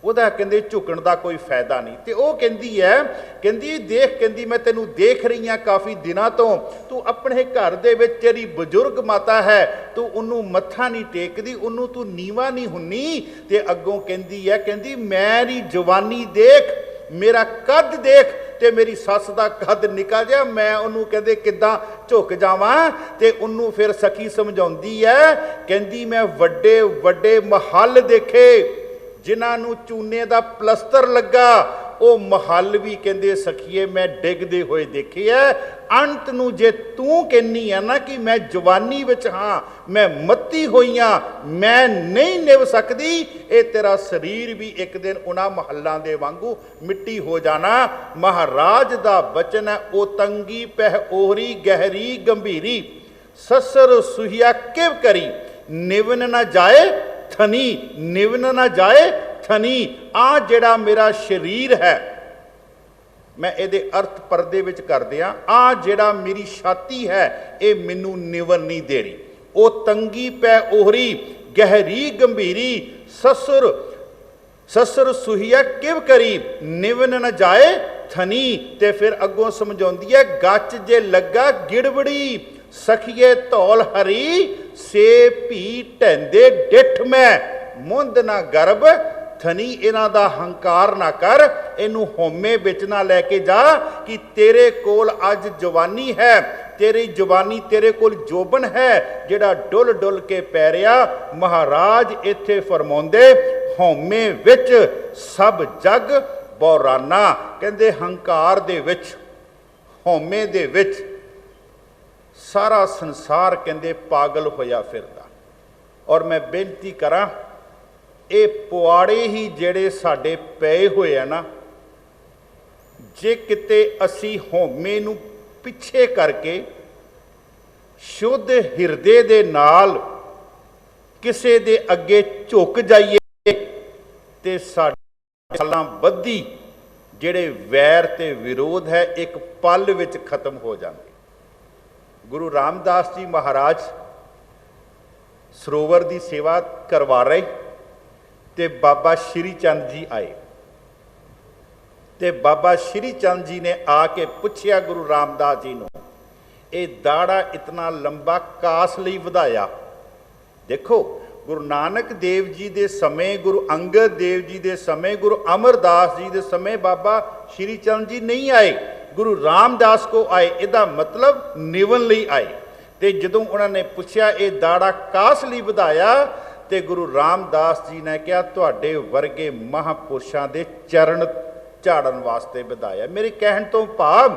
ਉਹਦਾ ਕਹਿੰਦੇ ਝੁਕਣ ਦਾ ਕੋਈ ਫਾਇਦਾ ਨਹੀਂ। ਤੇ ਉਹ ਕਹਿੰਦੀ ਹੈ, ਕਹਿੰਦੀ ਦੇਖ, ਕਹਿੰਦੀ ਮੈਂ ਤੈਨੂੰ ਦੇਖ ਰਹੀ ਹਾਂ ਕਾਫੀ ਦਿਨਾਂ ਤੋਂ, ਤੂੰ ਆਪਣੇ ਘਰ ਦੇ ਵਿੱਚ ਤੇਰੀ ਬਜ਼ੁਰਗ ਮਾਤਾ ਹੈ, ਤੂੰ ਉਹਨੂੰ ਮੱਥਾ ਨਹੀਂ ਟੇਕਦੀ, ਉਹਨੂੰ ਤੂੰ ਨੀਵਾਂ ਨਹੀਂ ਹੁੰਨੀ। ਤੇ ਅੱਗੋਂ ਕਹਿੰਦੀ ਹੈ, ਕਹਿੰਦੀ ਮੇਰੀ ਜਵਾਨੀ ਦੇਖ, ਮੇਰਾ ਕੱਦ ਦੇਖ, ਤੇ ਮੇਰੀ ਸੱਸ ਦਾ ਕੱਦ ਨਿਕਲ ਜਾ, ਮੈਂ ਉਹਨੂੰ ਕਹਿੰਦੇ ਕਿੱਦਾਂ ਝੁਕ ਜਾਵਾਂ। ਤੇ ਉਹਨੂੰ ਫਿਰ ਸਖੀ ਸਮਝਾਉਂਦੀ ਹੈ, ਕਹਿੰਦੀ ਮੈਂ ਵੱਡੇ ਵੱਡੇ ਮਹੱਲ ਦੇਖੇ ਜਿਨ੍ਹਾਂ ਨੂੰ ਚੂਨੇ ਦਾ ਪਲਸਤਰ ਲੱਗਾ, ਉਹ ਮਹੱਲ ਵੀ ਕਹਿੰਦੇ ਸਖੀਏ ਮੈਂ ਡਿੱਗਦੇ ਹੋਏ ਦੇਖੇ ਐ। ਅੰਤ ਨੂੰ ਜੇ ਤੂੰ ਕਹਿੰਨੀ ਆ ਨਾ ਕਿ ਮੈਂ ਜਵਾਨੀ ਵਿੱਚ ਹਾਂ, ਮੈਂ ਮੱਤੀ ਹੋਈ ਹਾਂ, ਮੈਂ ਨਹੀਂ ਨਿਭ ਸਕਦੀ, ਇਹ ਤੇਰਾ ਸਰੀਰ ਵੀ ਇੱਕ ਦਿਨ ਉਹਨਾਂ ਮਹੱਲਾਂ ਦੇ ਵਾਂਗੂ ਮਿੱਟੀ ਹੋ ਜਾਣਾ। ਮਹਾਰਾਜ ਦਾ ਬਚਨ ਹੈ, ਉਹ ਤੰਗੀ ਪਹਿ ਓਹਰੀ ਗਹਿਰੀ ਗੰਭੀਰੀ, ਸਸਰ ਸੁਹੀਆ ਕਿਵ ਕਰੀ, ਨਿਵਨ ਨਾ ਜਾਏ ਥਨੀ, ਨਿਵਨ ਨਾ ਜਾਏ ਥਨੀ। ਆ ਜਿਹੜਾ ਮੇਰਾ ਸਰੀਰ ਹੈ, ਮੈਂ ਇਹਦੇ ਅਰਥ ਪਰਦੇ ਵਿੱਚ ਕਰਦੇ ਆ, ਆ ਜਿਹੜਾ ਮੇਰੀ ਛਾਤੀ ਹੈ ਇਹ ਮੈਨੂੰ ਨਿਵਨ ਨਹੀਂ ਦੇ ਰਹੀ। ਉਹ ਤੰਗੀ ਪੈ ਓਹਰੀ ਗਹਿਰੀ ਗੰਭੀਰੀ, ਸਸੁਰ ਸਸੁਰ ਸੁਹੀਆ ਕਿਵ ਕਰੀ, ਨਿਵਨ ਨਾ ਜਾਏ ਥਨੀ। ਤੇ ਫਿਰ ਅੱਗੋਂ ਸਮਝਾਉਂਦੀ ਹੈ, ਗੱਚ ਜੇ ਲੱਗਾ ਗਿੜਵੜੀ, ਸਖੀਏ ਧੌਲ ਹਰੀ, ਸੇ ਭੀ ਢੈਂਦੇ ਡਿੱਠ ਮੈਂ, ਮੁੰਦ ਨਾ ਗਰਭ ਥਨੀ। ਇਹਨਾਂ ਦਾ ਹੰਕਾਰ ਨਾ ਕਰ, ਇਹਨੂੰ ਹਉਮੈ ਵਿੱਚ ਨਾ ਲੈ ਕੇ ਜਾ ਕਿ ਤੇਰੇ ਕੋਲ ਅੱਜ ਜਵਾਨੀ ਹੈ, ਤੇਰੀ ਜਵਾਨੀ ਤੇਰੇ ਕੋਲ ਜੋਬਨ ਹੈ ਜਿਹੜਾ ਡੁੱਲ ਡੁੱਲ ਕੇ ਪੈ ਰਿਹਾ। ਮਹਾਰਾਜ ਇੱਥੇ ਫਰਮਾਉਂਦੇ, ਹਉਮੈ ਵਿੱਚ ਸਭ ਜਗ ਬੌਰਾਨਾ, ਕਹਿੰਦੇ ਹੰਕਾਰ ਦੇ ਵਿੱਚ, ਹਉਮੈ ਦੇ ਵਿੱਚ ਸਾਰਾ ਸੰਸਾਰ ਕਹਿੰਦੇ ਪਾਗਲ ਹੋਇਆ ਫਿਰਦਾ। ਔਰ ਮੈਂ ਬੇਨਤੀ ਕਰਾਂ, ਇਹ ਪੁਆੜੇ ਹੀ ਜਿਹੜੇ ਸਾਡੇ ਪਏ ਹੋਏ ਆ ਨਾ, ਜੇ ਕਿਤੇ ਅਸੀਂ ਹਉਮੈ ਨੂੰ ਪਿੱਛੇ ਕਰਕੇ ਸ਼ੁੱਧ ਹਿਰਦੇ ਦੇ ਨਾਲ ਕਿਸੇ ਦੇ ਅੱਗੇ ਝੁਕ ਜਾਈਏ ਤੇ ਸਾਡੇ ਸਾਲਾਂ ਬੱਧੀ ਜਿਹੜੇ ਵੈਰ ਤੇ ਵਿਰੋਧ ਹੈ ਇੱਕ ਪਲ ਵਿੱਚ ਖਤਮ ਹੋ ਜਾਂਦੇ। ਗੁਰੂ ਰਾਮਦਾਸ ਜੀ ਮਹਾਰਾਜ ਸਰੋਵਰ ਦੀ ਸੇਵਾ ਕਰਵਾ ਰਹੇ ਤੇ ਬਾਬਾ ਸ਼੍ਰੀ ਚੰਦ ਜੀ ਆਏ, ਤੇ ਬਾਬਾ ਸ਼੍ਰੀ ਚੰਦ ਜੀ ਨੇ ਆ ਕੇ ਪੁੱਛਿਆ ਗੁਰੂ ਰਾਮਦਾਸ ਜੀ ਨੂੰ, ਇਹ ਦਾੜਾ ਇਤਨਾ ਲੰਬਾ ਕਾਸ ਲਈ ਵਧਾਇਆ? ਦੇਖੋ, ਗੁਰੂ ਨਾਨਕ ਦੇਵ ਜੀ ਦੇ ਸਮੇਂ, ਗੁਰੂ ਅੰਗਦ ਦੇਵ ਜੀ ਦੇ ਸਮੇਂ, ਗੁਰੂ ਅਮਰਦਾਸ ਜੀ ਦੇ ਸਮੇਂ ਬਾਬਾ ਸ਼੍ਰੀ ਚੰਦ ਜੀ ਨਹੀਂ ਆਏ, ਗੁਰੂ ਰਾਮਦਾਸ ਕੋ ਆਏ। ਇਹਦਾ ਮਤਲਬ ਨਿਵਨ ਲਈ ਆਏ। ਤੇ ਜਦੋਂ ਉਹਨਾਂ ਨੇ ਪੁੱਛਿਆ ਇਹ ਦਾੜਾ ਕਾਸ ਲਈ ਵਧਾਇਆ, ਤੇ ਗੁਰੂ ਰਾਮਦਾਸ ਜੀ ਨੇ ਕਿਹਾ ਤੁਹਾਡੇ ਵਰਗੇ ਮਹਾਂਪੁਰਸ਼ਾਂ ਦੇ ਚਰਨ ਝਾੜਨ ਵਾਸਤੇ ਵਧਾਇਆ। ਮੇਰੇ ਕਹਿਣ ਤੋਂ ਭਾਵ,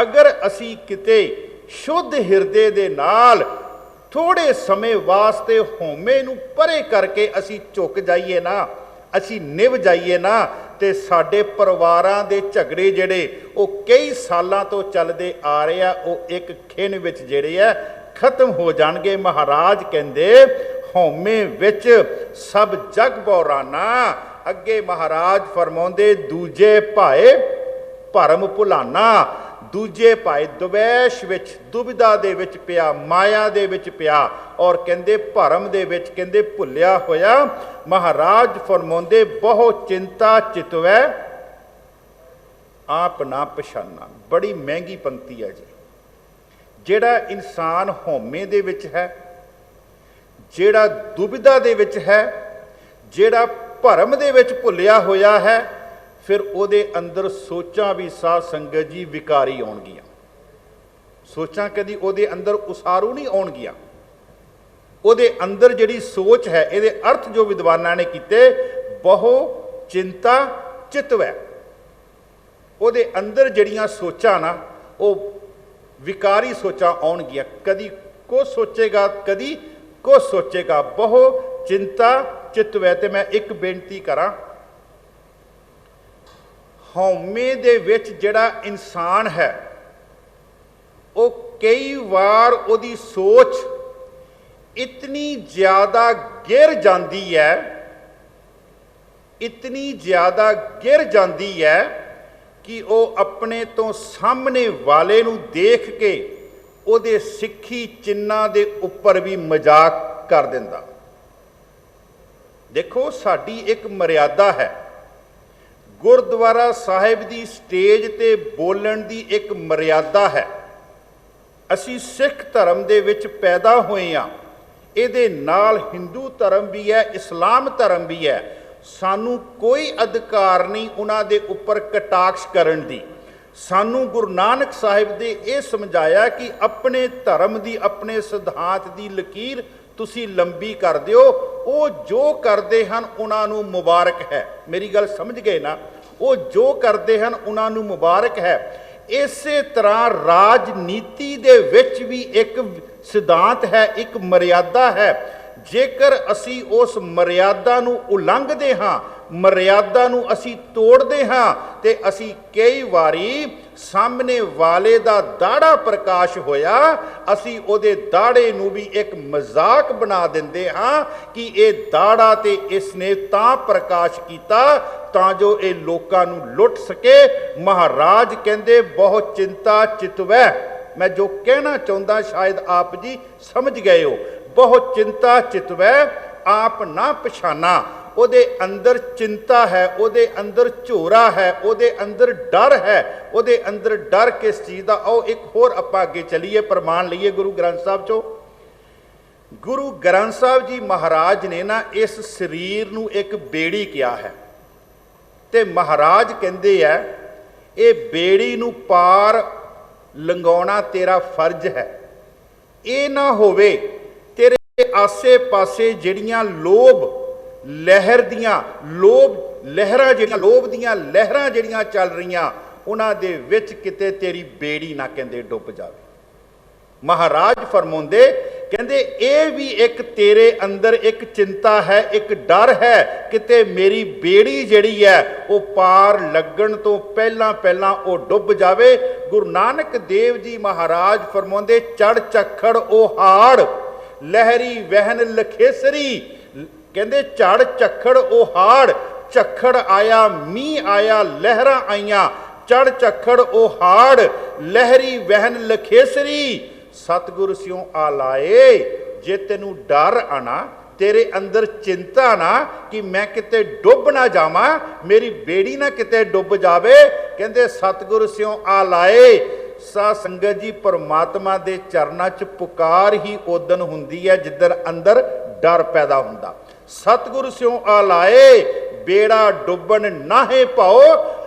ਅਗਰ ਅਸੀਂ ਕਿਤੇ ਸ਼ੁੱਧ ਹਿਰਦੇ ਦੇ ਨਾਲ ਥੋੜੇ ਸਮੇਂ ਵਾਸਤੇ ਹਉਮੈ ਨੂੰ ਪਰੇ ਕਰਕੇ ਅਸੀਂ ਝੁਕ ਜਾਈਏ ਨਾ, ਅਸੀਂ ਨਿਭ ਜਾਈਏ ਨਾ, ਤੇ ਸਾਡੇ ਪਰਿਵਾਰਾਂ ਦੇ ਝਗੜੇ ਜਿਹੜੇ ਉਹ ਕਈ ਸਾਲਾਂ ਤੋਂ ਚੱਲਦੇ ਆ ਰਹੇ ਆ, ਉਹ ਇੱਕ ਖਿਣ ਵਿੱਚ ਜਿਹੜੇ ਆ ਖਤਮ ਹੋ ਜਾਣਗੇ। ਮਹਾਰਾਜ ਕਹਿੰਦੇ ਹਉਮੈ ਵਿੱਚ ਸਭ ਜਗ ਬੌਰਾਨਾ। ਅੱਗੇ ਮਹਾਰਾਜ ਫਰਮਾਉਂਦੇ, ਦੂਜੇ ਭਾਏ ਭਰਮ ਭੁਲਾਨਾ। ਦੂਜੇ ਭਾਏ ਦਵੈਸ਼ ਵਿੱਚ, ਦੁਬਿਧਾ ਦੇ ਵਿੱਚ ਪਿਆ, ਮਾਇਆ ਦੇ ਵਿੱਚ ਪਿਆ, ਔਰ ਕਹਿੰਦੇ ਭਰਮ ਦੇ ਵਿੱਚ ਕਹਿੰਦੇ ਭੁੱਲਿਆ ਹੋਇਆ। ਮਹਾਰਾਜ ਫਰਮਾਉਂਦੇ, ਬਹੁ ਚਿੰਤਾ ਚਿਤਵੈ ਆਪ ਨਾ ਪਛਾਨਾ। ਬੜੀ ਮਹਿੰਗੀ ਪੰਕਤੀ ਹੈ ਜੀ। ਜਿਹੜਾ ਇਨਸਾਨ ਹਉਮੈ ਦੇ ਵਿੱਚ ਹੈ, ਜਿਹੜਾ ਦੁਬਿਧਾ ਦੇ ਵਿੱਚ ਹੈ, ਜਿਹੜਾ ਭਰਮ ਦੇ ਵਿੱਚ ਭੁੱਲਿਆ ਹੋਇਆ ਹੈ, ਫਿਰ ਉਹਦੇ ਅੰਦਰ ਸੋਚਾਂ ਵੀ ਸਾਧ ਸੰਗਤ ਜੀ ਵਿਕਾਰੀ ਆਉਣਗੀਆਂ। ਸੋਚਾਂ ਕਦੀ ਉਹਦੇ ਅੰਦਰ ਉਸਾਰੂ ਨਹੀਂ ਆਉਣਗੀਆਂ। ਉਹਦੇ ਅੰਦਰ ਜਿਹੜੀ ਸੋਚ ਹੈ, ਇਹਦੇ ਅਰਥ ਜੋ ਵਿਦਵਾਨਾਂ ਨੇ ਕੀਤੇ, ਬਹੁ ਚਿੰਤਾ ਚਿਤਵੈ। ਉਹਦੇ ਅੰਦਰ ਜਿਹੜੀਆਂ ਸੋਚਾਂ ਨਾ ਉਹ ਵਿਕਾਰੀ ਸੋਚਾਂ ਆਉਣਗੀਆਂ, ਕਦੀ ਕੁਛ ਸੋਚੇਗਾ ਕਦੀ ਕੁਛ ਸੋਚੇਗਾ, ਬਹੁ ਚਿੰਤਾ ਚਿਤਵੈ। ਤੇ ਮੈਂ ਇੱਕ ਬੇਨਤੀ ਕਰਾਂ, ਹਉਮੈ ਦੇ ਵਿੱਚ ਜਿਹੜਾ ਇਨਸਾਨ ਹੈ ਉਹ ਕਈ ਵਾਰ ਉਹਦੀ ਸੋਚ ਇਤਨੀ ਜ਼ਿਆਦਾ ਗਿਰ ਜਾਂਦੀ ਹੈ, ਇਤਨੀ ਜ਼ਿਆਦਾ ਗਿਰ ਜਾਂਦੀ ਹੈ ਕਿ ਉਹ ਆਪਣੇ ਤੋਂ ਸਾਹਮਣੇ ਵਾਲੇ ਨੂੰ ਦੇਖ ਕੇ ਉਹਦੇ ਸਿੱਖੀ ਚਿੰਨ੍ਹਾਂ ਦੇ ਉੱਪਰ ਵੀ ਮਜ਼ਾਕ ਕਰ ਦਿੰਦਾ। ਦੇਖੋ, ਸਾਡੀ ਇੱਕ ਮਰਿਆਦਾ ਹੈ। ਗੁਰਦੁਆਰਾ ਸਾਹਿਬ ਦੀ ਸਟੇਜ ਤੇ ਬੋਲਣ ਦੀ ਇੱਕ ਮਰਿਆਦਾ ਹੈ। ਅਸੀਂ ਸਿੱਖ ਧਰਮ ਦੇ ਵਿੱਚ ਪੈਦਾ ਹੋਏ ਹਾਂ, ਇਹਦੇ ਨਾਲ ਹਿੰਦੂ ਧਰਮ ਵੀ ਹੈ, ਇਸਲਾਮ ਧਰਮ ਵੀ ਹੈ। ਸਾਨੂੰ ਕੋਈ ਅਧਿਕਾਰ ਨਹੀਂ ਉਹਨਾਂ ਦੇ ਉੱਪਰ ਕਟਾਕਸ਼ ਕਰਨ ਦੀ। ਸਾਨੂੰ ਗੁਰੂ ਨਾਨਕ ਸਾਹਿਬ ਦੇ ਇਹ ਸਮਝਾਇਆ ਕਿ ਆਪਣੇ ਧਰਮ ਦੀ, ਆਪਣੇ ਸਿਧਾਂਤ ਦੀ ਲਕੀਰ ਤੁਸੀਂ ਲੰਬੀ ਕਰ ਦਿਓ। ਉਹ ਜੋ ਕਰਦੇ ਹਨ ਉਹਨਾਂ ਨੂੰ ਮੁਬਾਰਕ ਹੈ। ਮੇਰੀ ਗੱਲ ਸਮਝ ਗਏ ਨਾ? ਉਹ ਜੋ ਕਰਦੇ ਹਨ ਉਹਨਾਂ ਨੂੰ ਮੁਬਾਰਕ ਹੈ। ਇਸੇ ਤਰ੍ਹਾਂ ਰਾਜਨੀਤੀ ਦੇ ਵਿੱਚ ਵੀ ਇੱਕ ਸਿਧਾਂਤ ਹੈ, ਇੱਕ ਮਰਿਆਦਾ ਹੈ। ਜੇਕਰ ਅਸੀਂ ਉਸ ਮਰਿਆਦਾ ਨੂੰ ਉਲੰਘਦੇ ਹਾਂ, ਮਰਿਆਦਾ ਨੂੰ ਅਸੀਂ ਤੋੜਦੇ ਹਾਂ, ਤੇ ਅਸੀਂ ਕਈ ਵਾਰੀ ਸਾਹਮਣੇ ਵਾਲੇ ਦਾ ਦਾੜਾ ਪ੍ਰਕਾਸ਼ ਹੋਇਆ, ਅਸੀਂ ਉਹਦੇ ਦਾੜੇ ਨੂੰ ਵੀ ਇੱਕ ਮਜ਼ਾਕ ਬਣਾ ਦਿੰਦੇ ਹਾਂ ਕਿ ਇਹ ਦਾੜਾ ਤੇ ਇਸਨੇ ਤਾਂ ਪ੍ਰਕਾਸ਼ ਕੀਤਾ ਤਾਂ ਜੋ ਇਹ ਲੋਕਾਂ ਨੂੰ ਲੁੱਟ ਸਕੇ। ਮਹਾਰਾਜ ਕਹਿੰਦੇ ਬਹੁਤ ਚਿੰਤਾ ਚਿਤਵੈ। ਮੈਂ ਜੋ ਕਹਿਣਾ ਚਾਹੁੰਦਾ ਸ਼ਾਇਦ ਆਪ ਜੀ ਸਮਝ ਗਏ ਹੋ। ਬਹੁਤ ਚਿੰਤਾ ਚਿਤਵੈ ਆਪ ਨਾ ਪਛਾਨਾ। ਉਹਦੇ ਅੰਦਰ ਚਿੰਤਾ ਹੈ, ਉਹਦੇ ਅੰਦਰ ਝੋਰਾ ਹੈ, ਉਹਦੇ ਅੰਦਰ ਡਰ ਹੈ। ਉਹਦੇ ਅੰਦਰ ਡਰ ਕਿਸ ਚੀਜ਼ ਦਾ? ਆਓ ਇੱਕ ਹੋਰ ਆਪਾਂ ਅੱਗੇ ਚਲੀਏ, ਪ੍ਰਮਾਣ ਲਈਏ ਗੁਰੂ ਗ੍ਰੰਥ ਸਾਹਿਬ ਚੋਂ। ਗੁਰੂ ਗ੍ਰੰਥ ਸਾਹਿਬ ਜੀ ਮਹਾਰਾਜ ਨੇ ਨਾ ਇਸ ਸਰੀਰ ਨੂੰ ਇੱਕ ਬੇੜੀ ਕਿਹਾ ਹੈ, ਤੇ ਮਹਾਰਾਜ ਕਹਿੰਦੇ ਆ ਇਹ ਬੇੜੀ ਨੂੰ ਪਾਰ ਲੰਘਾਉਣਾ ਤੇਰਾ ਫਰਜ਼ ਹੈ। ਇਹ ਨਾ ਹੋਵੇ ਤੇਰੇ ਆਸੇ ਪਾਸੇ ਜਿਹੜੀਆਂ ਲੋਭ ਲਹਿਰ ਦੀਆਂ ਲੋਭ ਲਹਿਰਾਂ ਜਿਹੜੀਆਂ ਲੋਭ ਦੀਆਂ ਲਹਿਰਾਂ ਜਿਹੜੀਆਂ ਚੱਲ ਰਹੀਆਂ, ਉਹਨਾਂ ਦੇ ਵਿੱਚ ਕਿਤੇ ਤੇਰੀ ਬੇੜੀ ਨਾ ਕਹਿੰਦੇ ਡੁੱਬ ਜਾਵੇ। ਮਹਾਰਾਜ ਫਰਮਾਉਂਦੇ ਕਹਿੰਦੇ ਇਹ ਵੀ ਇੱਕ ਤੇਰੇ ਅੰਦਰ ਇੱਕ ਚਿੰਤਾ ਹੈ, ਇੱਕ ਡਰ ਹੈ, ਕਿਤੇ ਮੇਰੀ ਬੇੜੀ ਜਿਹੜੀ ਹੈ ਉਹ ਪਾਰ ਲੱਗਣ ਤੋਂ ਪਹਿਲਾਂ ਪਹਿਲਾਂ ਉਹ ਡੁੱਬ ਜਾਵੇ। ਗੁਰੂ ਨਾਨਕ ਦੇਵ ਜੀ ਮਹਾਰਾਜ ਫਰਮਾਉਂਦੇ ਚੜ ਝੱਖੜ ਉਹ ਹਾੜ ਲਹਿਰੀ ਵਹਿਨ ਲਖੇਸਰੀ। ਕਹਿੰਦੇ ਝੜ ਝੱਖੜ ਉਹ ਹਾੜ, ਝੱਖੜ ਆਇਆ, ਮੀਂਹ ਆਇਆ, ਲਹਿਰਾਂ ਆਈਆਂ, ਚੜ ਝੱਖੜ ਉਹ ਹਾੜ ਲਹਿਰੀ ਵਹਿਨ ਲਖੇਸਰੀ। ਸਤਿਗੁਰ ਸਿਉ ਆ ਲਾਏ। ਜੇ ਤੈਨੂੰ ਡਰ ਆਣਾ, ਤੇਰੇ ਅੰਦਰ ਚਿੰਤਾ ਨਾ ਕਿ ਮੈਂ ਕਿਤੇ ਡੁੱਬ ਨਾ ਜਾਵਾਂ, ਮੇਰੀ ਬੇੜੀ ਨਾ ਕਿਤੇ ਡੁੱਬ ਜਾਵੇ, ਕਹਿੰਦੇ ਸਤਿਗੁਰ ਸਿਉ ਆ ਲਾਏ। ਸਾ ਸੰਗਤ ਜੀ, ਪਰਮਾਤਮਾ ਦੇ ਚਰਨਾਂ 'ਚ ਪੁਕਾਰ ਹੀ ਉਦਣ ਹੁੰਦੀ ਹੈ ਜਿੱਧਰ ਅੰਦਰ ਡਰ ਪੈਦਾ ਹੁੰਦਾ। ਸਤਿਗੁਰ ਸਿਉ ਆ ਲਾਏ ਬੇੜਾ ਡੁੱਬਣ ਨਾਹੇ ਭਾਓ।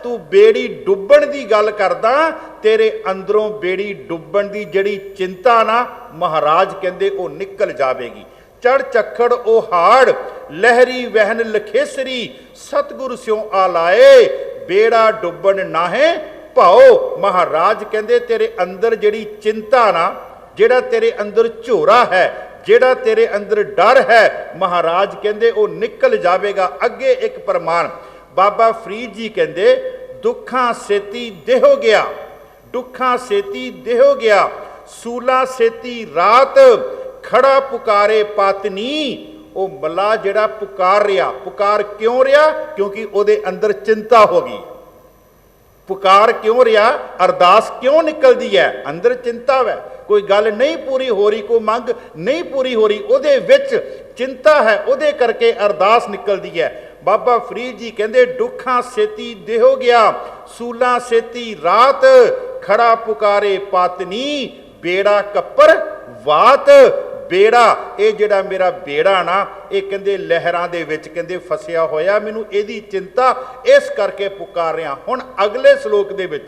ਤੂੰ ਬੇੜੀ ਡੁੱਬਣ ਦੀ ਗੱਲ ਕਰਦਾ, ਤੇਰੇ ਅੰਦਰੋਂ ਬੇੜੀ ਡੁੱਬਣ ਦੀ ਜਿਹੜੀ ਚਿੰਤਾ ਨਾ, ਮਹਾਰਾਜ ਕਹਿੰਦੇ ਉਹ ਨਿਕਲ ਜਾਵੇਗੀ। ਚੜ ਝੱਖੜ ਉਹ ਹਾੜ ਲਹਿਰੀ ਵਹਿਨ ਲਖੇਸਰੀ। ਸਤਿਗੁਰ ਸਿਉ ਆ ਲਾਏ ਬੇੜਾ ਡੁੱਬਣ ਨਾਹੇ ਭਾਓ। ਮਹਾਰਾਜ ਕਹਿੰਦੇ ਤੇਰੇ ਅੰਦਰ ਜਿਹੜੀ ਚਿੰਤਾ ਨਾ, ਜਿਹੜਾ ਤੇਰੇ ਅੰਦਰ ਝੋਰਾ ਹੈ, ਜਿਹੜਾ ਤੇਰੇ ਅੰਦਰ ਡਰ ਹੈ, ਮਹਾਰਾਜ ਕਹਿੰਦੇ ਉਹ ਨਿਕਲ ਜਾਵੇਗਾ। ਅੱਗੇ ਇੱਕ ਪ੍ਰਮਾਣ ਬਾਬਾ ਫਰੀਦ ਜੀ ਕਹਿੰਦੇ ਦੁੱਖਾਂ ਸੇਤੀ ਦੇਹੋ ਗਿਆ, ਦੁੱਖਾਂ ਸੇਤੀ ਦੇਹੋ ਗਿਆ, ਸੂਲਾ ਸੇਤੀ ਰਾਤ ਖੜਾ ਪੁਕਾਰੇ ਪਤਨੀ। ਉਹ ਮੱਲਾ ਜਿਹੜਾ ਪੁਕਾਰ ਰਿਹਾ, ਪੁਕਾਰ ਕਿਉਂ ਰਿਹਾ? ਕਿਉਂਕਿ ਉਹਦੇ ਅੰਦਰ ਚਿੰਤਾ ਹੋ ਗਈ। ਪੁਕਾਰ ਕਿਉਂ ਰਿਹਾ? ਅਰਦਾਸ ਕਿਉਂ ਨਿਕਲਦੀ ਹੈ? ਅੰਦਰ ਚਿੰਤਾ ਵੈ, ਕੋਈ ਗੱਲ ਨਹੀਂ ਪੂਰੀ ਹੋ ਰਹੀ, ਕੋਈ ਮੰਗ ਨਹੀਂ ਪੂਰੀ ਹੋ ਰਹੀ, ਉਹਦੇ ਵਿੱਚ ਚਿੰਤਾ ਹੈ, ਉਹਦੇ ਕਰਕੇ ਅਰਦਾਸ ਨਿਕਲਦੀ ਹੈ। ਬਾਬਾ ਫਰੀਦ ਜੀ ਕਹਿੰਦੇ ਦੁੱਖਾਂ ਸੇਤੀ ਦੇਹੋ ਗਿਆ, ਸੂਲਾ ਸੇਤੀ ਰਾਤ ਖੜਾ ਪੁਕਾਰੇ ਪਤਨੀ। ਬੇੜਾ ਕੱਪਰ ਵਾਤ। ਬੇੜਾ, ਇਹ ਜਿਹੜਾ ਮੇਰਾ ਬੇੜਾ ਨਾ, ਇਹ ਕਹਿੰਦੇ ਲਹਿਰਾਂ ਦੇ ਵਿੱਚ ਕਹਿੰਦੇ ਫਸਿਆ ਹੋਇਆ, ਮੈਨੂੰ ਇਹਦੀ ਚਿੰਤਾ, ਇਸ ਕਰਕੇ ਪੁਕਾਰ ਰਿਹਾ। ਹੁਣ ਅਗਲੇ ਸ਼ਲੋਕ ਦੇ ਵਿੱਚ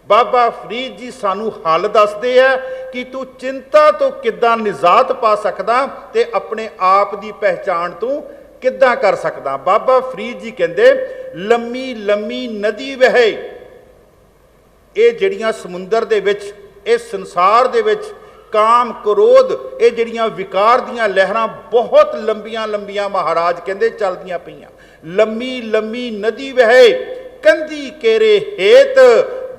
ਬਾਬਾ ਫਰੀਦ ਜੀ ਸਾਨੂੰ ਹੱਲ ਦੱਸਦੇ ਆ ਕਿ ਤੂੰ ਚਿੰਤਾ ਤੋਂ ਕਿੱਦਾਂ ਨਿਜਾਤ ਪਾ ਸਕਦਾ ਤੇ ਆਪਣੇ ਆਪ ਦੀ ਪਹਿਚਾਣ ਤੂੰ किद्दां कर सकदा। बाबा फरीद जी कहंदे लम्मी लम्मी नदी वहे, ये जिहड़ियां समुंदर दे विच, इस संसार दे विच काम क्रोध, ये जिहड़ियां विकार दियां लहरां बहुत लंबियां लंबियां महाराज कहंदे चलदियां पईयां। लम्मी लम्मी नदी वहे कंधी केरे हेत,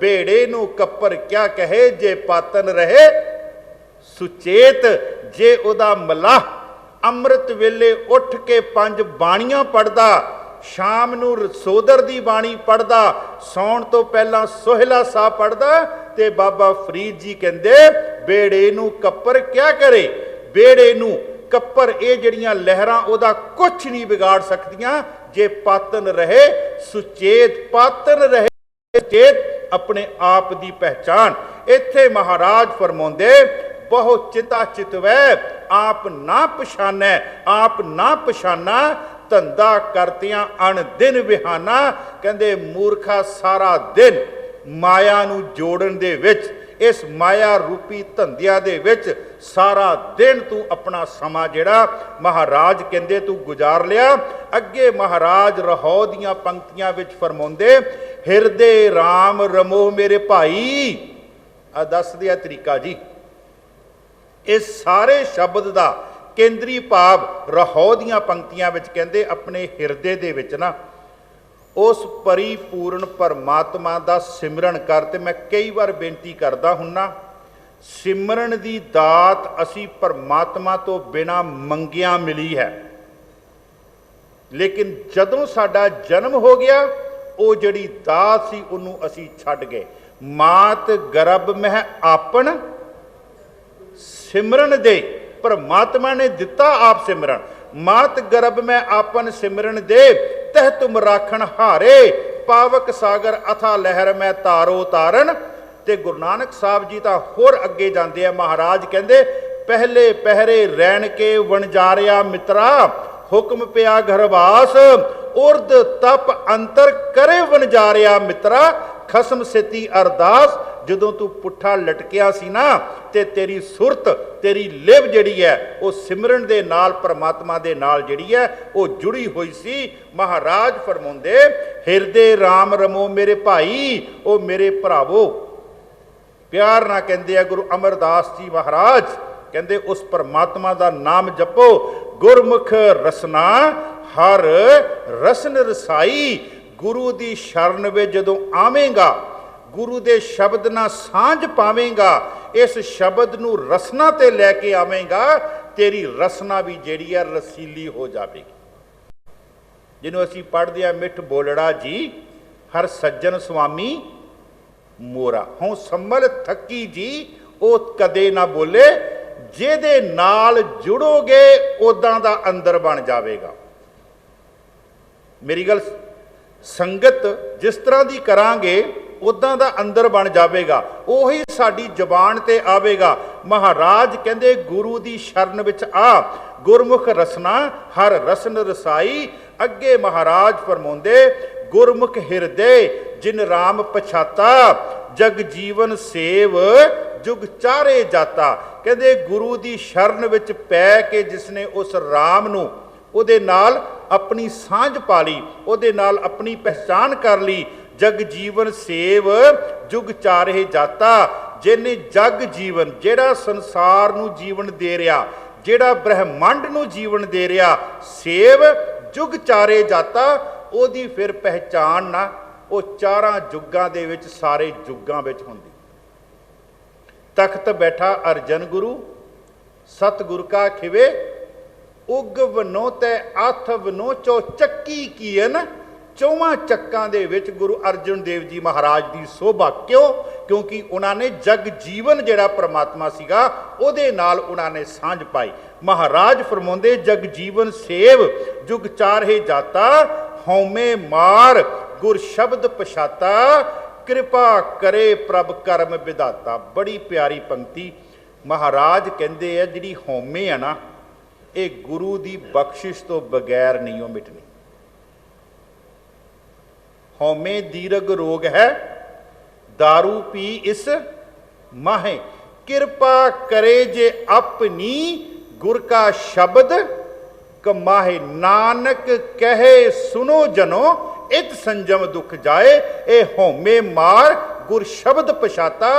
बेड़े नूं कप्पर क्या कहे जे पातन रहे सुचेत। जे उहदा मलाह अमृत वेले उठ के 5 बाणियां पढ़दा, शाम नूं रसोदर दी बाणी पढ़दा, सौण तो पहला सोहला सा पढ़दा, ते बाबा फरीद जी कहंदे बेड़े नूं कप्पर क्या करे। बेड़े नूं कप्पर ये जिहड़ियां लहरां उहदा कुछ नहीं बिगाड़ सकदियां जे पातन रहे सुचेत। पातन रहे सुचेत, अपने आप की पहचान। इत्थे महाराज फरमाउंदे बहुत चिता चितवै आप ना पछानै, आप ना पछाना धंधा करदियां अण दिन विहाना। कहंदे मूर्खा सारा दिन माया नूं जोड़न दे विच, इस माया रूपी धंधिया दे विच सारा दिन तू अपना समा जिहड़ा महाराज कहंदे तू गुजार लिया। अगे महाराज रहो दियां पंक्तियां विच फरमाउंदे हिरदे राम रमो मेरे भाई। आ दस दिया तरीका जी, इस सारे शब्द का केंद्री भाव रहो दियां पंक्तियां विच कहंदे अपने हिरदे दे विच ना उस परिपूर्ण परमात्मा का सिमरन कर। ते मैं कई बार बेनती करता हुन्ना, सिमरन की दात असी परमात्मा तो बिना मंगिया मिली है, लेकिन जदों साडा जन्म हो गया वो जिहड़ी दात सी उहनूं असी छड्ड गए। मात गर्भ मह आपन सिमरन दे, परमात्मा ने दिता आप सिमरन। मात गर्भ में आपन सिमरन दे, तह तुम राखण हारे, पावक सागर अथा लहर में तारो तारन। ते गुरु नानक साहब जी तो होर अगे जाते हैं। महाराज कहते पहले पहरे रैन के वणजारिया मित्रा, हुक्म पिया घरवास, उर्द तप अंतर करे वणजारिया मित्रा, खसम सेती अरदास। जदों तू पुट्ठा लटकिया सी ना ते तेरी सुरत तेरी लिव जिहड़ी है वो सिमरन दे नाल परमात्मा दे नाल जिहड़ी है वो जुड़ी हुई सी। महाराज फरमाउंदे हिरदे राम रमो मेरे भाई, ओ मेरे भरावो। प्यार ना कहंदे आ गुरु अमरदास जी महाराज, कहंदे उस परमात्मा दा नाम जपो। गुरमुख रसना हर रसन रसाई। गुरु दी शरण में जदों आवेंगा, गुरु दे शब्द ना सांझ पावेंगा, इस शब्द नूं रसना ते लैके आवेंगा, तेरी रसना भी जिहड़ी है रसीली हो जाएगी। जिन्हों असीं पढ़दे आ मिठ बोलड़ा जी हर सज्जन स्वामी मोरा। हों संभल थकी जी वो कदे ना बोले, जिहदे नाल जुड़ोगे उदां दा अंदर बन जाएगा। मेरी गल संगत जिस तरह की करांगे उदां दा अंदर बन जाएगा, उही साडी जबान ते आवेगा। महाराज कहंदे गुरु दी शरण विच आ, गुरमुख रसना हर रसन रसाई। अगे महाराज फरमाउंदे गुरमुख हिरदे जिन राम पछाता, जग जीवन सेव जुग चारे जाता। कहंदे गुरु दी शरण विच पै के जिसने उस राम नूं उहदे नाल अपनी सांझ पा ली, उहदे नाल अपनी पहचान कर ली। जग जीवन सेव जुग चारे जाता। जिन्हें जग जीवन जेड़ा संसार नूं जीवन दे रहा, जेड़ा ब्रह्मंड नूं जीवन दे रहा, सेव जुग चारे जाता। ओदी फिर पहचान ना वो चारां जुगां दे विच सारे जुगां विच हुंदी। तख्त बैठा अर्जन गुरु सतगुर का खिवे, उग वनो ते अथ वनो चो चक्की कीन। चौवां चक्कां दे विच गुरु अर्जन देव जी महाराज की शोभा। क्यों? क्योंकि उन्होंने जग जीवन जिहड़ा परमात्मा सीगा उहदे नाल उन्होंने सांझ पाई। महाराज फरमाउंदे जग जीवन सेव जुग चारे जाता, हौमे मार गुर शब्द पछाता, कृपा करे प्रभ कर्म विधाता। बड़ी प्यारी पंक्ति महाराज कहंदे आ जिहड़ी हौमे है ना, ये गुरु की बख्शिश तो बगैर नहीं हो मिटनी। हौमे दीर्घ रोग है दारू पी इस माहे, कृपा करे जे अपनी गुर का शब्द कमाहे। नानक कहे सुनो जनो इत संजम दुख जाए। ए होमे मार गुर शब्द पछाता।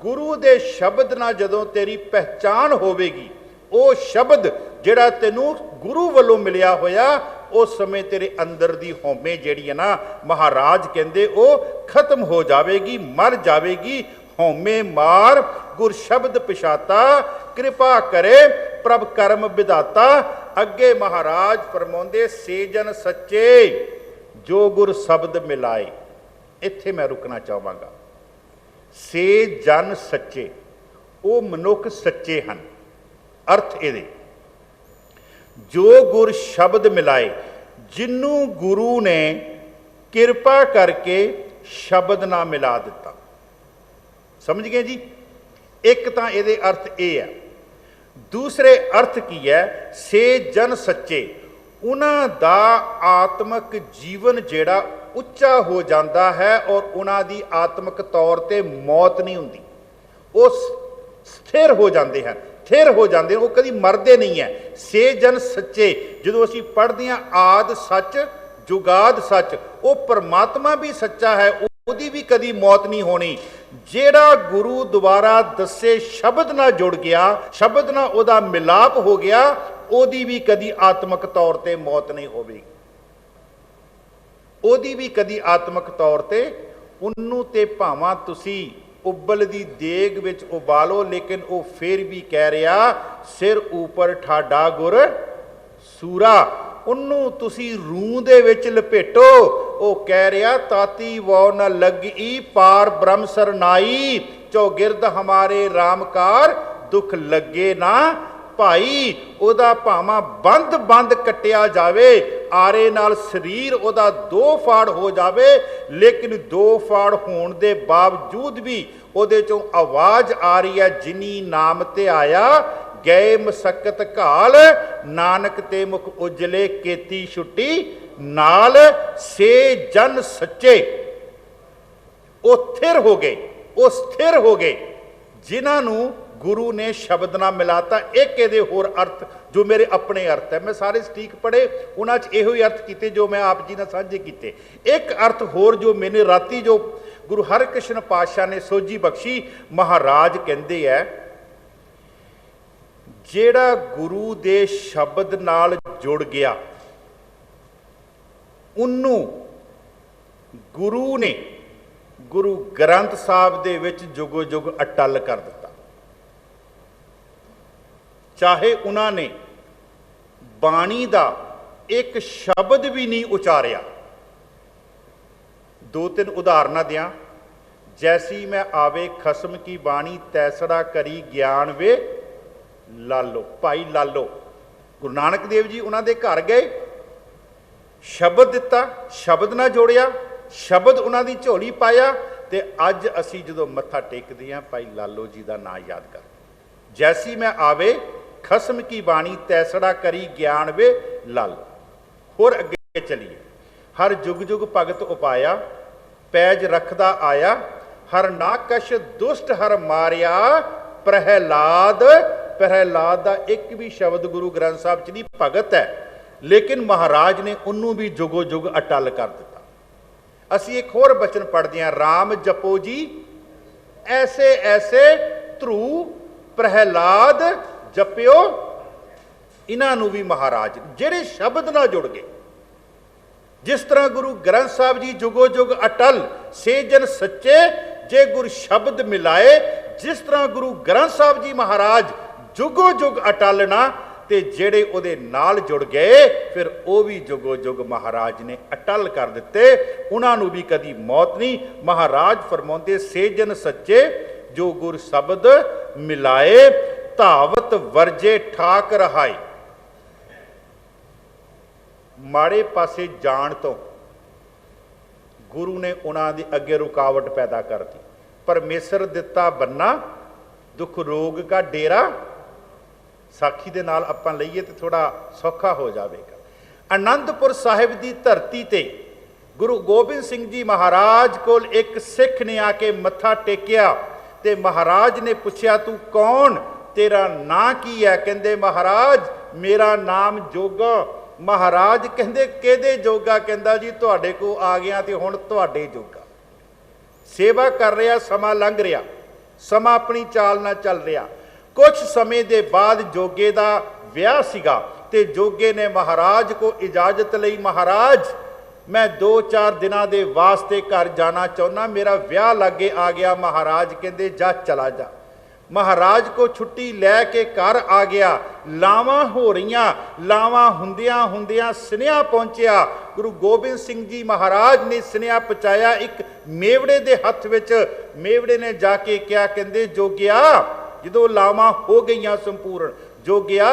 गुरु दे शब्द ना जदों तेरी पहचान होवेगी, वो शब्द जिहड़ा तैनूं गुरु वल्लों मिलिया होया, उस समय तेरे अंदर दी होमे जिहड़ी है ना, महाराज कहंदे वो खत्म हो जाएगी, मर जाएगी। होमे मार गुर शब्द पछाता। कृपा करे प्रभ कर्म विधाता। अगे महाराज फरमाउंदे से जन सच्चे जो गुर शब्द मिलाए। इत्थे मैं रुकना चाहांगा। से जन सच्चे, वो मनुख सच्चे हैं। अर्थ ये जो गुर शब्द मिलाए, जिन्हों गुरु ने किरपा करके शब्द ना मिला दिता। समझ गए जी। एक तो ये अर्थ ये है। दूसरे अर्थ की है, से जन सच्चे, उन्हां दा आत्मक जीवन जेड़ा उच्चा हो जाता है और उन्हां दी आत्मक तौर ते मौत नहीं हुंदी। वो स्थिर हो जाते हैं, स्थिर हो जाते हैं, वो कभी मरते नहीं है। से जन सच्चे, जो असीं पढ़दे हां आद सच जुगाद सच, वो परमात्मा भी सच्चा है, ਉਹਦੀ भी कभी मौत नहीं होनी। ਜਿਹੜਾ गुरु द्वारा दसे शब्द ना जुड़ गया, शब्द ना ਉਹਦਾ मिलाप हो गया, ਉਹਦੀ भी कभी आत्मक तौर ते मौत नहीं होगी। ਉਹਦੀ भी कभी आत्मक तौर ते ਉਹਨੂੰ ਤੇ ਭਾਵਾਂ ਤੁਸੀਂ उबलदी देग विच उबालो, लेकिन वो फिर भी कह रहा सिर ऊपर ठाडा गुर सूरा। ਉਹਨੂੰ ਤੁਸੀਂ रूह ਦੇ ਵਿੱਚ ਲਪੇਟੋ। ਉਹ ਕਹਿ ਰਿਹਾ ਤਾਤੀ ਵੋ न लगी पार ब्रह्म सरनाई। चौगिरद हमारे रामकार दुख लगे ना भाई। ਉਹਦਾ ਭਾਵਾਂ ਬੰਦ ਬੰਦ ਕੱਟਿਆ ਜਾਵੇ, ਆਰੇ ਨਾਲ ਸਰੀਰ ਉਹਦਾ ਦੋ ਫਾੜ ਹੋ ਜਾਵੇ, ਲੇਕਿਨ ਦੋ ਫਾੜ ਹੋਣ ਦੇ ਬਾਵਜੂਦ ਵੀ ਉਹਦੇ ਚੋਂ ਆਵਾਜ਼ ਆ ਰਹੀ ਹੈ, ਜਿਨੀ ਨਾਮ ਤੇ ਆਇਆ गए मसकत घाल। नानक ते मुख उजले केती छुट्टी नाल। से जन सच्चे, वो स्थिर हो गए, वो स्थिर हो गए जिन्होंने गुरु ने शब्द ना मिलाता। एक ये होर अर्थ जो मेरे अपने अर्थ है, मैं सारे सटीक पढ़े, उन्होंने इहो ही अर्थ किए जो मैं आप जी ने साझे किए। एक अर्थ होर जो मैंने राती जो गुरु हरकृष्ण पातशाह ने सोझी बख्शी, महाराज कहते हैं ਜਿਹੜਾ गुरु ਦੇ शब्द नाल जुड़ गया, ਉਹਨੂੰ गुरु ने गुरु ग्रंथ साहब ਦੇ ਵਿੱਚ जुगो जुग अटल कर दिता। चाहे उन्होंने बाणी का एक शब्द भी नहीं उचारिया। दो तीन उदाहरण दियां। जैसी मैं आवे खसम की बाणी तैसड़ा करी ज्ञान वे लालो। भाई लालो गुरु नानक देव जी उन्होंने घर गए, शब्द दिता, शब्द ना जोड़िया, शब्द उन्होंने झोली पाया, तो अज असी जो मत्था टेकते हैं भाई लालो जी का नाम याद कर। जैसी मैं आवे खसम की बाणी तैसड़ा करी ज्ञान वे लालो। होर अगे चलीए। हर जुग जुग भगत उपाया पैज रखदा आया। हर नाकश दुष्ट हर मारिया प्रहलाद। प्रहलाद का एक भी शब्द गुरु ग्रंथ साहब च नहीं, भगत है, लेकिन महाराज ने उन्होंने भी जुगो जुग अटल कर दिता। असी एक होर बचन पढ़ते हैं, राम जपो जी ऐसे ऐसे ध्रुव प्रहलाद जपियो। इन्हों भी महाराज जेड़े शब्द ना जुड़ गए, जिस तरह गुरु ग्रंथ साहब जी जुगो जुग अटल, से जन सच्चे जे गुरु शब्द मिलाए। जिस तरह गुरु ग्रंथ साहब जी महाराज जुगो जुग अटल ना, ते जेड़े उहदे नाल जुड़ गए फिर वो भी जुगो जुग महाराज ने अटल कर दिते। उन्होंने भी कभी मौत नहीं। महाराज फरमाउंदे से जन सच्चे जो गुर शब्द मिलाए धावत वर्जे ठाक रहाए। माड़े पासे जाण तो गुरु ने उन्होंने अगे रुकावट पैदा कर दी। परमेसर दिता बन्ना दुख रोग का डेरा। साखी दे नाल आपां लईए तो थोड़ा सौखा हो जाएगा। आनंदपुर साहिब की धरती ते गुरु गोबिंद सिंह जी महाराज कोल एक सिख ने आके मत्था टेकिया, ते महाराज ने पूछया तू कौन? तेरा नां की है? कहंदे महाराज मेरा नाम जोगा। महाराज कहंदे किहदे जोगा? कहंदा जी तुहाडे को आ गया ते हुण तुहाडे जोगा। सेवा कर रहा, समा लंघ रहा, समा अपनी चाल नाल चल रहा। कुछ समय के बाद जोगे का विआह सीगा ते जोगे ने महाराज को इजाजत लई, महाराज मैं 2-4 दिनों के वास्ते घर जाना चाहुंदा, मेरा विआह लागे आ गया। महाराज कहंदे जा चला जा। महाराज को छुट्टी लैके घर आ गया। लावां हो रहीआं, लावां हुंदियां हुंदियां सुनेहा पहुंचिया। गुरु गोबिंद सिंह जी महाराज ने सुनेहा पहुंचाया एक मेवड़े के हथ विच। मेवड़े ने जाके कहा, कहंदे जोगिया जदों लावां हो गईयां संपूर्ण, जोगिया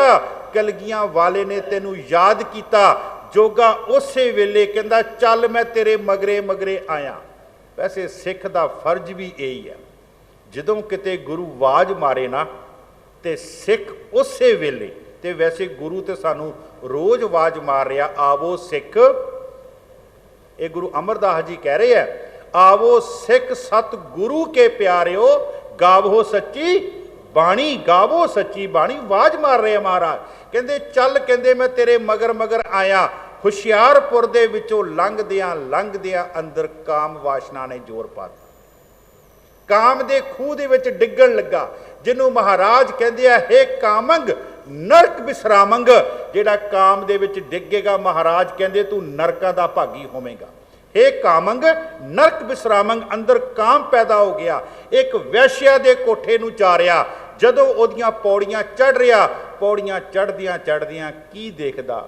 कलगियां वाले ने तैनूं याद किया। जोगा उसे वेले कहंदा चल मैं तेरे मगरे मगरे आया। वैसे सिख का फर्ज भी यही है, जदों किते गुरु आवाज मारे ना तो सिख उसे वेले, तो वैसे गुरु तो सानू रोज़ आवाज मार रहा, आवो सिख। ये गुरु अमरदास जी कह रहे हैं, आवो सिख सत गुरु के प्यारिओ, गावो सच्ची बाणी, गावो सच्ची बाणी। आवाज मार रहे हैं महाराज। कहंदे चल, कहंदे मैं तेरे मगर मगर आया। हुशियारपुर दे विचों लंघदियां अंदर काम वासना ने जोर पा दिता। काम दे खूह दे विच डिग्गण लगा, जिन्हों महाराज कहंदे आ हे कामंग नरक विश्रामंग। जिहड़ा काम दे विच डिगेगा महाराज कहंदे तू नरकां दा भागी होवेगा। हे कामंग नरक विश्रामंग, अंदर काम पैदा हो गया। एक वैश्या दे कोठे नूं चारिया, जदों ओदियां पौड़ियां चढ़ रहा, पौड़ियां चढ़दियां चढ़दियां की देखदा,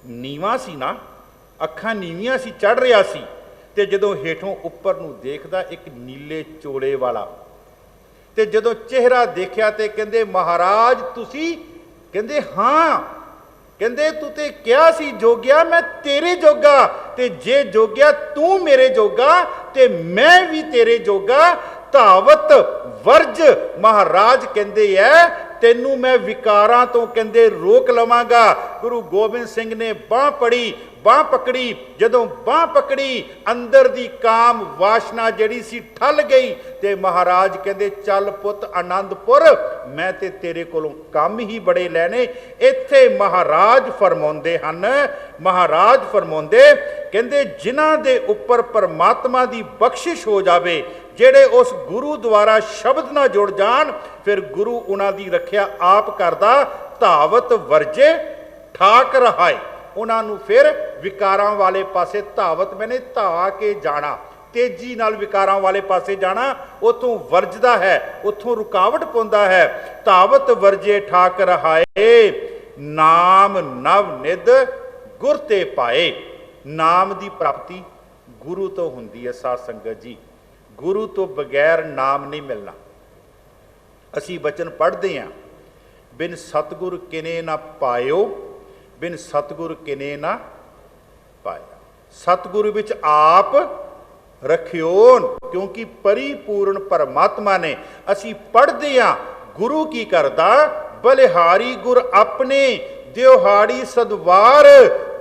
नीवा सी ना, अखां नीवियां सी, चढ़ रहा सी ते जदों हेठों उपर नूं देखदा एक नीले चोले वाला, ते जदों चेहरा देखिया ते कहंदे महाराज तुसी? कहंदे हाँ। कहंदे तू ते क्या सी जोगिया मैं तेरे जोगा, ते जे जोगिया तू मेरे जोगा ते मैं भी तेरे जोगा। धावत वर्ज महाराज कहंदे है तेनू मैं विकारां तो कहंदे रोक लवांगा। गुरु गोबिंद सिंह ने बांह पड़ी, बांह पकड़ी, जदों बांह पकड़ी अंदर दी काम वासना जड़ी सी ठल गई ते महाराज कहंदे चल पुत आनंदपुर, मैं ते तेरे कोलों काम ही बड़े लैने। इत्थे महाराज फरमाउंदे हन, महाराज फरमाउंदे कहंदे जिन्हां दे उपर परमात्मा दी बख्शिश हो जावे, जेड़े उस गुरु द्वारा शब्द ना जुड़ जान, फिर गुरु उन्हां दी रखिया आप करदा। धावत वर्जे ठाक रहाए, उन्होंने फिर विकारां वाले पासे धावत मैंने धा के जाना, तेजी नाल विकारां वाले पासे जाना, उतों वर्जदा है, उतों रुकावट पाउंदा है। धावत वर्जे ठाक रहाए, नाम नव निध गुर ते पाए। नाम की प्राप्ति गुरु तो हुंदी है साध संगत जी, गुरु तो बगैर नाम नहीं मिलना। असी बचन पढ़ते हैं, बिन सतगुर किने ना पायो, बिन सतगुर किने ना पाया। सतगुरु विच आप रखियोन, क्योंकि परिपूर्ण परमात्मा ने। असी पढ़ते हैं गुरु की करदा, बलिहारी गुर अपने दिहाड़ी सदवार,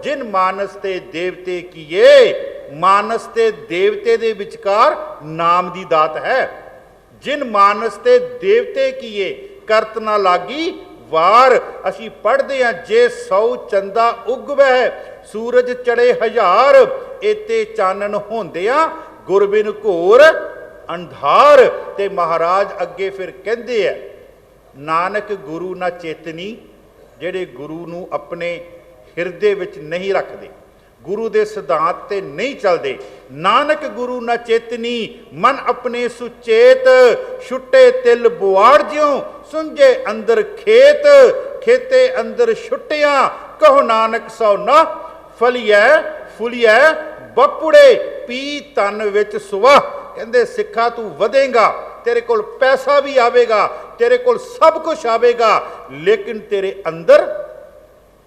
जिन मानस ते देवते किए। मानस ते देवते दे विचकार नाम दी दात है। जिन मानस ते देवते किए करत ना लागी वार। असी पढ़ते हैं जे 100 चंदा उगवै सूरज चढ़े 1000, एते चानन होंदिया गुरबिन घोर अंधार। ते महाराज अगे फिर कहते हैं नानक गुरु ना चेतनी, जेड़े गुरु नूं अपने हिरदे विच नहीं रखते, गुरु दे सिद्धांत ते नहीं चलते। नानक गुरु ना चेतनी मन अपने सुचेत, छुट्टे तिल बुआड़ ज्यों सुंझे अंदर खेत, खेते अंदर छुट्टियां कहो नानक सौ ना फलिया फुलिया बपुड़े पी तन विच सुवा। कहंदे सिखा तू वधेगा, तेरे कोल पैसा भी आवेगा, तेरे कोल सब कुछ आवेगा, लेकिन तेरे अंदर,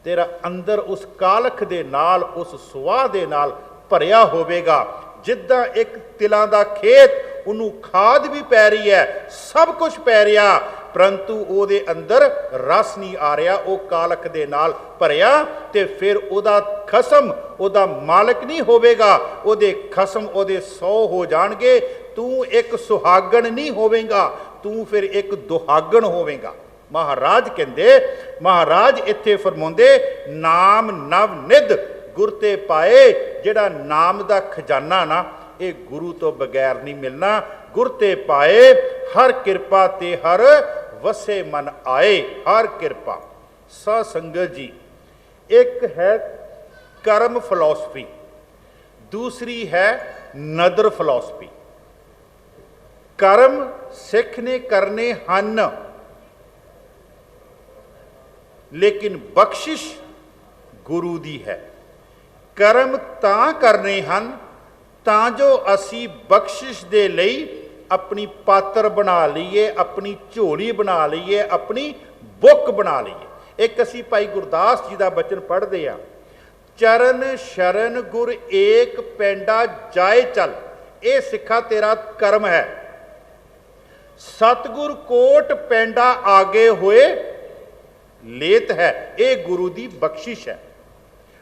तेरा अंदर उस कालख दे नाल, उस सुआह दे नाल भरिया होवेगा। जिद्दां एक तिलां दा खेत, उन्होंने खाद भी पै रही है, सब कुछ पै रहा, परंतु ਉਹਦੇ अंदर रस नहीं आ रहा, वो कालख दे नाल भरिया। ते फिर ਉਹਦਾ खसम ਉਹਦਾ मालिक नहीं होवेगा, ਉਹਦੇ खसम ਉਹਦੇ 100 हो जाणगे। तू एक सुहागण नहीं होवेगा, तू फिर एक दुहागण होवेगा। महाराज कहते, महाराज इत्थे फरमाउंदे नाम नव निध गुर ते पाए। जिहड़ा नाम दा खजाना ना ये गुरु तो बगैर नहीं मिलना। गुर ते पाए हर किरपा ते हर वसे मन आए। हर किरपा सा संगत जी, एक है कर्म फिलॉसफी, दूसरी है नदर फिलॉसफी। कर्म सिख ने करने हन, लेकिन बख्शिश गुरु दी है। कर्म तां करने हन तां जो असी बख्शिश दे लई अपनी पात्र बना लीए, अपनी झोली बना लीए, अपनी बुक बना लीए। एक असी भाई गुरदास जी का बचन पढ़ते हैं, चरण शरण गुर एक पेंडा जाए चल। ये सिखा तेरा कर्म है। सतगुर कोट पेंडा आगे होए लेत है, ये गुरु की बख्शिश है।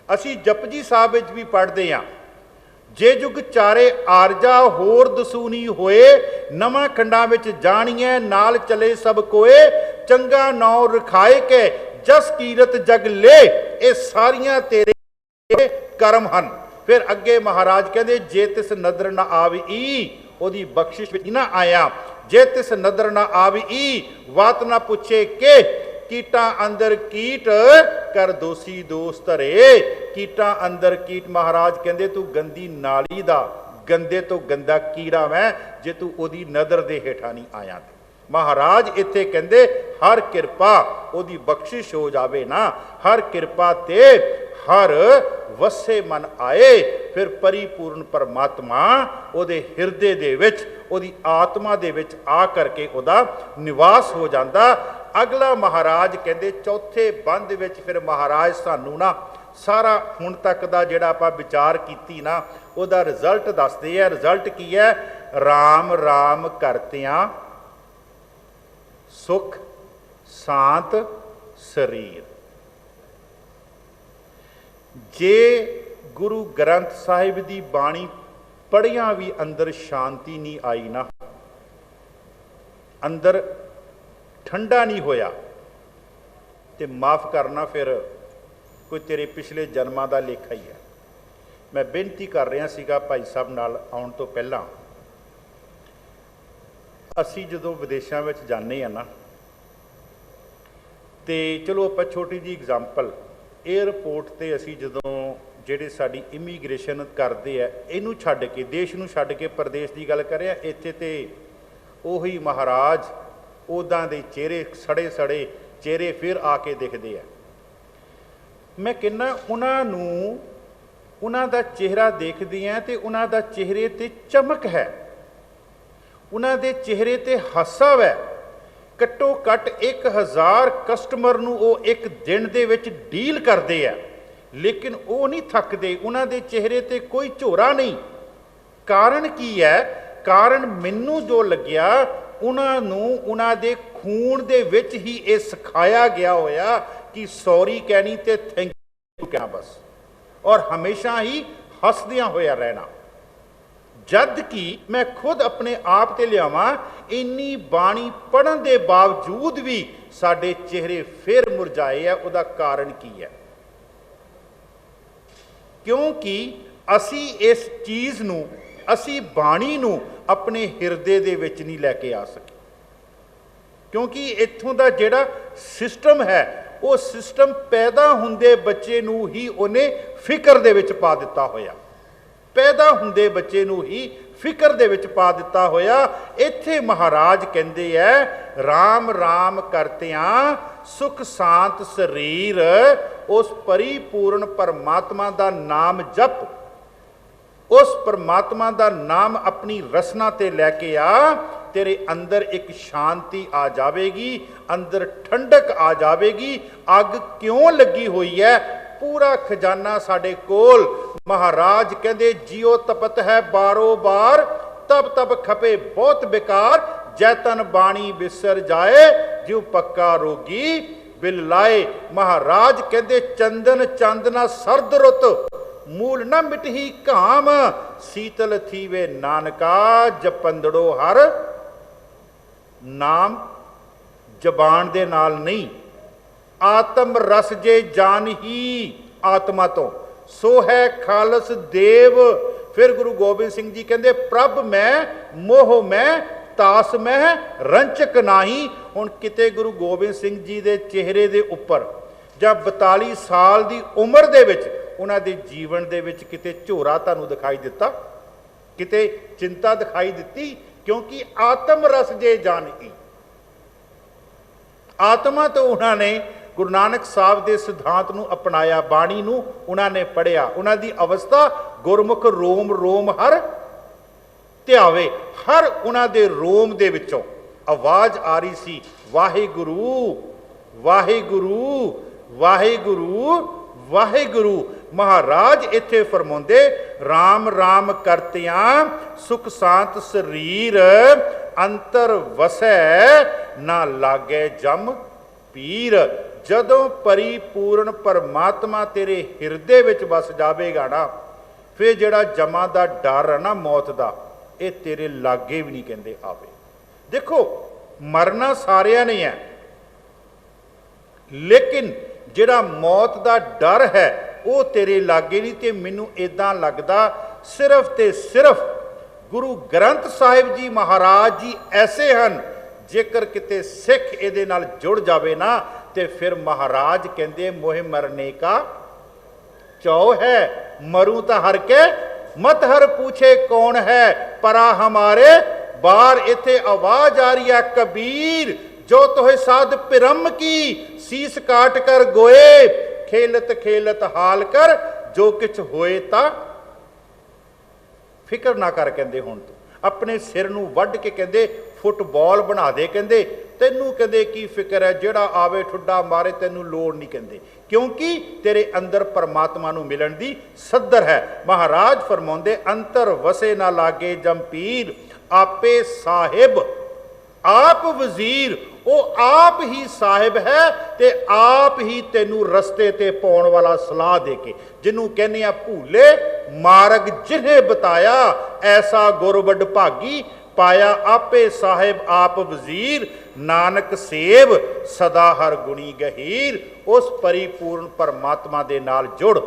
असी जपजी साहब विच भी पढ़ते हैं, जे जुग चारे आरजा होर दसूनी होए, नवां खंडां विच जाणिए नाल चले सब कोए, चंगा नौ रखाए के जस कीरत जग ले। ये सारियां तेरे कर्म हन। फिर अगे महाराज कहते, जे तिस नदर न आवी ओदी बख्शिश विच ना आया। जे तिस नदर न आवी वात ना पुछे के, कीटा अंदर कीट कर दोषी दोष धरे। कीटा अंदर कीट, महाराज कहते तू गंदी नाली दा गंदे तो गंदा कीड़ा मैं, जे तू ओदी नदर दे हेठा नहीं आया। महाराज इत्थे कहते हर किरपा ओदी बख्शिश हो जावे ना, हर किरपा ते हर वसे मन आए। फिर परिपूर्ण परमात्मा ओदे हिरदे दे विच, ओदी आत्मा दे विच आ करके ओदा निवास हो जाता। अगला महाराज कहते चौथे बंद विच फिर महाराज सानू ना सारा हुण तक का जिहड़ा आपां विचार कीती ना ओदा रिजल्ट दसदे है। रिजल्ट की है? राम राम करतियां सुख शांत शरीर। जे गुरु ग्रंथ साहिब की बाणी पढ़िया भी अंदर शांति नहीं आई ना, अंदर ठंडा नहीं होया, तो माफ़ करना फिर कोई तेरे पिछले जन्मां दा लेखा ही है। मैं बेनती कर रहा सीगा भाई साहब नाल आउण तो पहला, असी जदों विदेशों में जाने ना, तो चलो आप छोटी जी एग्जाम्पल, एयरपोर्ट ते असी जदों जिहड़े साडी इमीग्रेशन करते हैं, इनू छड्ड के देश नूं छड्ड के प्रदेश की गल करें, इत्थे ते उही महाराज उदां दे चेहरे सड़े सड़े चेहरे फिर आके दिखते हैं। मैं कहना उन्हां दा चेहरा देखदी हैं तो उन्हां दा चेहरे ते चमक है, उन्हां दे चेहरे ते हासा है। घट्टो घट 1000 कस्टमर नूं वो एक दिन दे विच डील करते हैं, लेकिन वो नहीं थकते, उन्हां दे चेहरे ते कोई झोरा नहीं। कारण की है? कारण मैनू जो लग्या उन्हां दे खून दे विच ही ये सिखाया गया होया कि सॉरी कहनी ते थैंक यू कहना बस, और हमेशा ही हसदियां होया रहना। जद कि मैं खुद अपने आप ते लियावां, इन्नी बाणी पढ़न दे बावजूद भी साडे चेहरे फिर मुरझाए है। उहदा कारण की है? क्योंकि असी इस चीज़ नूं, असी बाणी नूं अपने हिरदे दे विच नहीं लैके आ सके। क्योंकि इत्थों दा जिहड़ा सिस्टम है, वो सिस्टम पैदा हुंदे बच्चे नूं ही उन्हें फिक्र दे विच पा दिता होया, पैदा हुंदे बच्चे नूं ही फिक्र दे विच पा दिता होया। इत्थे महाराज कहंदे है राम राम करतियां सुख शांत शरीर। उस परिपूर्ण परमात्मा दा नाम जप, उस परमात्मा दा नाम अपनी रसना ते लैके आ, तेरे अंदर एक शांति आ जाएगी, अंदर ठंडक आ जाएगी। अग क्यों लगी हुई है? पूरा खजाना साडे कोल। महाराज कहंदे जियो तपत है बारो बार, तब तब खपे बहुत बेकार, जैतन बाणी बिसर जाए, ज्यों पक्का रोगी बिल लाए। महाराज कहंदे चंदन चांदना सर्द रुत, मूल न मिटही घाम, शीतल थी वे नानका जपंदड़ो हर ਨਾਮ ਜ਼ਬਾਨ ਦੇ ਨਾਲ ਨਹੀਂ, ਆਤਮ ਰਸ ਜੇ ਜਾਨ ਹੀ ਆਤਮਾ ਤੋਂ, ਸੋ ਹੈ ਖਾਲਸ ਦੇਵ। ਫਿਰ ਗੁਰੂ ਗੋਬਿੰਦ ਸਿੰਘ ਜੀ ਕਹਿੰਦੇ ਪ੍ਰਭ ਮੈਂ ਮੋਹ ਮੈਂ ਤਾਸ ਮੈਂ ਰੰਚਕ ਨਾਹੀ। ਹੁਣ ਕਿਤੇ ਗੁਰੂ ਗੋਬਿੰਦ ਸਿੰਘ ਜੀ ਦੇ ਚਿਹਰੇ ਦੇ ਉੱਪਰ ਜਾਂ 42 ਸਾਲ ਦੀ ਉਮਰ ਦੇ ਵਿੱਚ ਉਹਨਾਂ ਦੇ ਜੀਵਨ ਦੇ ਵਿੱਚ ਕਿਤੇ ਝੋਰਾ ਤੁਹਾਨੂੰ ਦਿਖਾਈ ਦਿੱਤਾ, ਕਿਤੇ ਚਿੰਤਾ ਦਿਖਾਈ ਦਿੱਤੀ? ਕਿਉਂਕਿ ਆਤਮ ਰਸ ਜੇ ਜਾਨਕੀ, ਆਤਮਾ ਤੋਂ ਉਹਨਾਂ ਨੇ ਗੁਰੂ ਨਾਨਕ ਸਾਹਿਬ ਦੇ ਸਿਧਾਂਤ ਨੂੰ ਅਪਣਾਇਆ, ਬਾਣੀ ਨੂੰ ਉਹਨਾਂ ਨੇ ਪੜ੍ਹਿਆ। ਉਹਨਾਂ ਦੀ ਅਵਸਥਾ ਗੁਰਮੁਖ ਰੋਮ ਰੋਮ ਹਰ ਧਿਆਵੇ, ਹਰ ਉਹਨਾਂ ਦੇ ਰੋਮ ਦੇ ਵਿੱਚੋਂ ਆਵਾਜ਼ ਆ ਰਹੀ ਸੀ, ਵਾਹਿਗੁਰੂ ਵਾਹਿਗੁਰੂ ਵਾਹਿਗੁਰੂ ਵਾਹਿਗੁਰੂ। ਮਹਾਰਾਜ ਇੱਥੇ ਫਰਮਾਉਂਦੇ ਰਾਮ ਰਾਮ ਕਰਤਿਆਂ ਸੁਖ ਸ਼ਾਂਤ ਸਰੀਰ, ਅੰਤਰ ਵਸੈ ਨਾ ਲਾਗੇ ਜਮ ਪੀਰ। ਜਦੋਂ ਪਰਿਪੂਰਨ ਪਰਮਾਤਮਾ ਤੇਰੇ ਹਿਰਦੇ ਵਿੱਚ ਵਸ ਜਾਵੇਗਾ ਨਾ, ਫਿਰ ਜਿਹੜਾ ਜਮਾਂ ਦਾ ਡਰ ਹੈ ਨਾ ਮੌਤ ਦਾ, ਇਹ ਤੇਰੇ ਲਾਗੇ ਵੀ ਨਹੀਂ ਕਹਿੰਦੇ ਆਵੇ। ਦੇਖੋ ਮਰਨਾ ਸਾਰਿਆਂ ਨੇ ਹੈ, ਲੇਕਿਨ ਜਿਹੜਾ ਮੌਤ ਦਾ ਡਰ ਹੈ ਉਹ ਤੇਰੇ ਲਾਗੇ ਨਹੀਂ। ਤੇ ਮੈਨੂੰ ਇਦਾਂ ਲੱਗਦਾ ਸਿਰਫ ਤੇ ਸਿਰਫ ਗੁਰੂ ਗ੍ਰੰਥ ਸਾਹਿਬ ਜੀ ਮਹਾਰਾਜ ਜੀ ਐਸੇ ਹਨ, ਜੇਕਰ ਕਿਤੇ ਸਿੱਖ ਇਹਦੇ ਨਾਲ ਜੁੜ ਜਾਵੇ ਨਾ, ਤੇ ਫਿਰ ਮਹਾਰਾਜ ਕਹਿੰਦੇ ਮੋਹਿ ਮਰਨੇ ਕਾ ਚੌ ਹੈ, ਮਰੂ ਤਾਂ ਹਰ ਕੇ ਮਤ ਹਰ ਪੁੱਛੇ ਕੌਣ ਹੈ, ਪਰਾ ਹਮਾਰੇ ਬਾਹਰ। ਇੱਥੇ ਆਵਾਜ਼ ਆ ਰਹੀ ਹੈ ਕਬੀਰ ਜੋ ਤੋਹਿ ਸਾਧ ਪਿਰਮ ਕੀ, ਸੀਸ ਕਾਟ ਕਰ ਗੋਏ, ਖੇਲਤ ਖੇਲਤ ਹਾਲ ਕਰ, ਜੋ ਕਿਛ ਹੋਏ ਤਾਂ ਫਿਕਰ ਨਾ ਕਰ। ਕਹਿੰਦੇ ਹੁਣ ਤੂੰ ਆਪਣੇ ਸਿਰ ਨੂੰ ਵੱਢ ਕੇ ਕਹਿੰਦੇ ਫੁੱਟਬਾਲ ਬਣਾ ਦੇ, ਕਹਿੰਦੇ ਤੈਨੂੰ ਕਹਿੰਦੇ ਕੀ ਫਿਕਰ ਹੈ, ਜਿਹੜਾ ਆਵੇ ਠੁੱਡਾ ਮਾਰੇ ਤੈਨੂੰ ਲੋੜ ਨਹੀਂ, ਕਹਿੰਦੇ ਕਿਉਂਕਿ ਤੇਰੇ ਅੰਦਰ ਪਰਮਾਤਮਾ ਨੂੰ ਮਿਲਣ ਦੀ ਸੱਦਰ ਹੈ। ਮਹਾਰਾਜ ਫਰਮਾਉਂਦੇ ਅੰਤਰ ਵਸੇ ਨਾ ਲਾਗੇ ਜੰਪੀਰ, ਆਪੇ ਸਾਹਿਬ ਆਪ ਵਜ਼ੀਰ। ਉਹ ਆਪ ਹੀ ਸਾਹਿਬ ਹੈ ਤੇ ਆਪ ਹੀ ਤੈਨੂੰ ਰਸਤੇ ਤੇ ਪਾਉਣ ਵਾਲਾ ਸਲਾਹ ਦੇ ਕੇ, ਜਿਹਨੂੰ ਕਹਿੰਦੇ ਆ ਭੂਲੇ ਮਾਰਗ ਜਿਹਨੇ ਬਤਾਇਆ, ਐਸਾ ਗੁਰ ਵੱਡ ਭਾਗੀ ਪਾਇਆ, ਆਪੇ ਸਾਹਿਬ ਆਪ ਵਜ਼ੀਰ, ਨਾਨਕ ਸੇਵ ਸਦਾ ਹਰ ਗੁਣੀ ਗਹੀਰ। ਉਸ ਪਰਿਪੂਰਨ ਪਰਮਾਤਮਾ ਦੇ ਨਾਲ ਜੁੜ,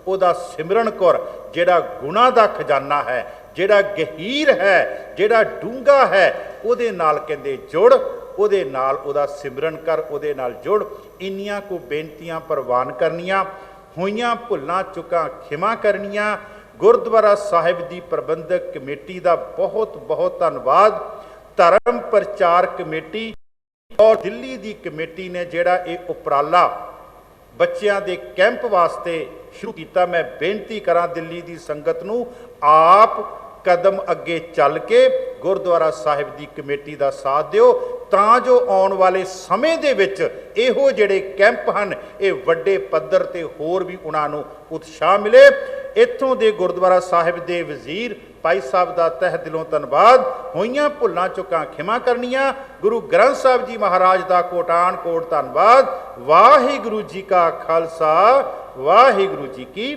ਉਹਦਾ ਸਿਮਰਨ ਕਰ, ਜਿਹੜਾ ਗੁਣਾ ਦਾ ਖਜ਼ਾਨਾ ਹੈ, ਜਿਹੜਾ ਗਹੀਰ ਹੈ, ਜਿਹੜਾ ਡੂੰਘਾ ਹੈ, ਉਹਦੇ ਨਾਲ ਕਹਿੰਦੇ ਜੁੜ, ਉਹਦੇ ਨਾਲ ਉਹਦਾ ਸਿਮਰਨ ਕਰ, ਉਹਦੇ ਨਾਲ ਜੁੜ। ਇੰਨੀਆਂ ਕੋ ਬੇਨਤੀਆਂ ਪ੍ਰਵਾਨ ਕਰਨੀਆਂ, ਹੋਈਆਂ ਭੁੱਲਾਂ ਚੁੱਕਾਂ ਖਿਮਾ ਕਰਨੀਆਂ। ਗੁਰਦੁਆਰਾ ਸਾਹਿਬ ਦੀ ਪ੍ਰਬੰਧਕ ਕਮੇਟੀ ਦਾ ਬਹੁਤ ਬਹੁਤ ਧੰਨਵਾਦ। ਧਰਮ ਪ੍ਰਚਾਰ ਕਮੇਟੀ ਔਰ ਦਿੱਲੀ ਦੀ ਕਮੇਟੀ ਨੇ ਜਿਹੜਾ ਇਹ ਉਪਰਾਲਾ ਬੱਚਿਆਂ ਦੇ ਕੈਂਪ ਵਾਸਤੇ ਸ਼ੁਰੂ ਕੀਤਾ, ਮੈਂ ਬੇਨਤੀ ਕਰਾਂ ਦਿੱਲੀ ਦੀ ਸੰਗਤ ਨੂੰ, ਆਪ ਕਦਮ ਅੱਗੇ ਚੱਲ ਕੇ ਗੁਰਦੁਆਰਾ ਸਾਹਿਬ ਦੀ ਕਮੇਟੀ ਦਾ ਸਾਥ ਦਿਓ, ਤਾਂ ਜੋ ਆਉਣ ਵਾਲੇ ਸਮੇਂ ਦੇ ਵਿੱਚ ਇਹੋ ਜਿਹੜੇ ਕੈਂਪ ਹਨ ਇਹ ਵੱਡੇ ਪੱਧਰ ਤੇ ਹੋਰ ਵੀ ਉਹਨਾਂ ਨੂੰ ਉਤਸ਼ਾਹ ਮਿਲੇ। ਇੱਥੋਂ ਦੇ ਗੁਰਦੁਆਰਾ ਸਾਹਿਬ ਦੇ ਵਜ਼ੀਰ ਭਾਈ ਸਾਹਿਬ ਦਾ ਤਹਿ ਦਿਲੋਂ ਧੰਨਵਾਦ। ਹੋਈਆਂ ਭੁੱਲਾਂ ਚੁੱਕਾਂ ਖਿਮਾ ਕਰਨੀਆਂ। ਗੁਰੂ ਗ੍ਰੰਥ ਸਾਹਿਬ ਜੀ ਮਹਾਰਾਜ ਦਾ ਕੋਟਾਨ ਕੋਟ ਧੰਨਵਾਦ। ਵਾਹਿਗੁਰੂ ਜੀ ਕਾ ਖਾਲਸਾ, ਵਾਹਿਗੁਰੂ ਜੀ ਕੀ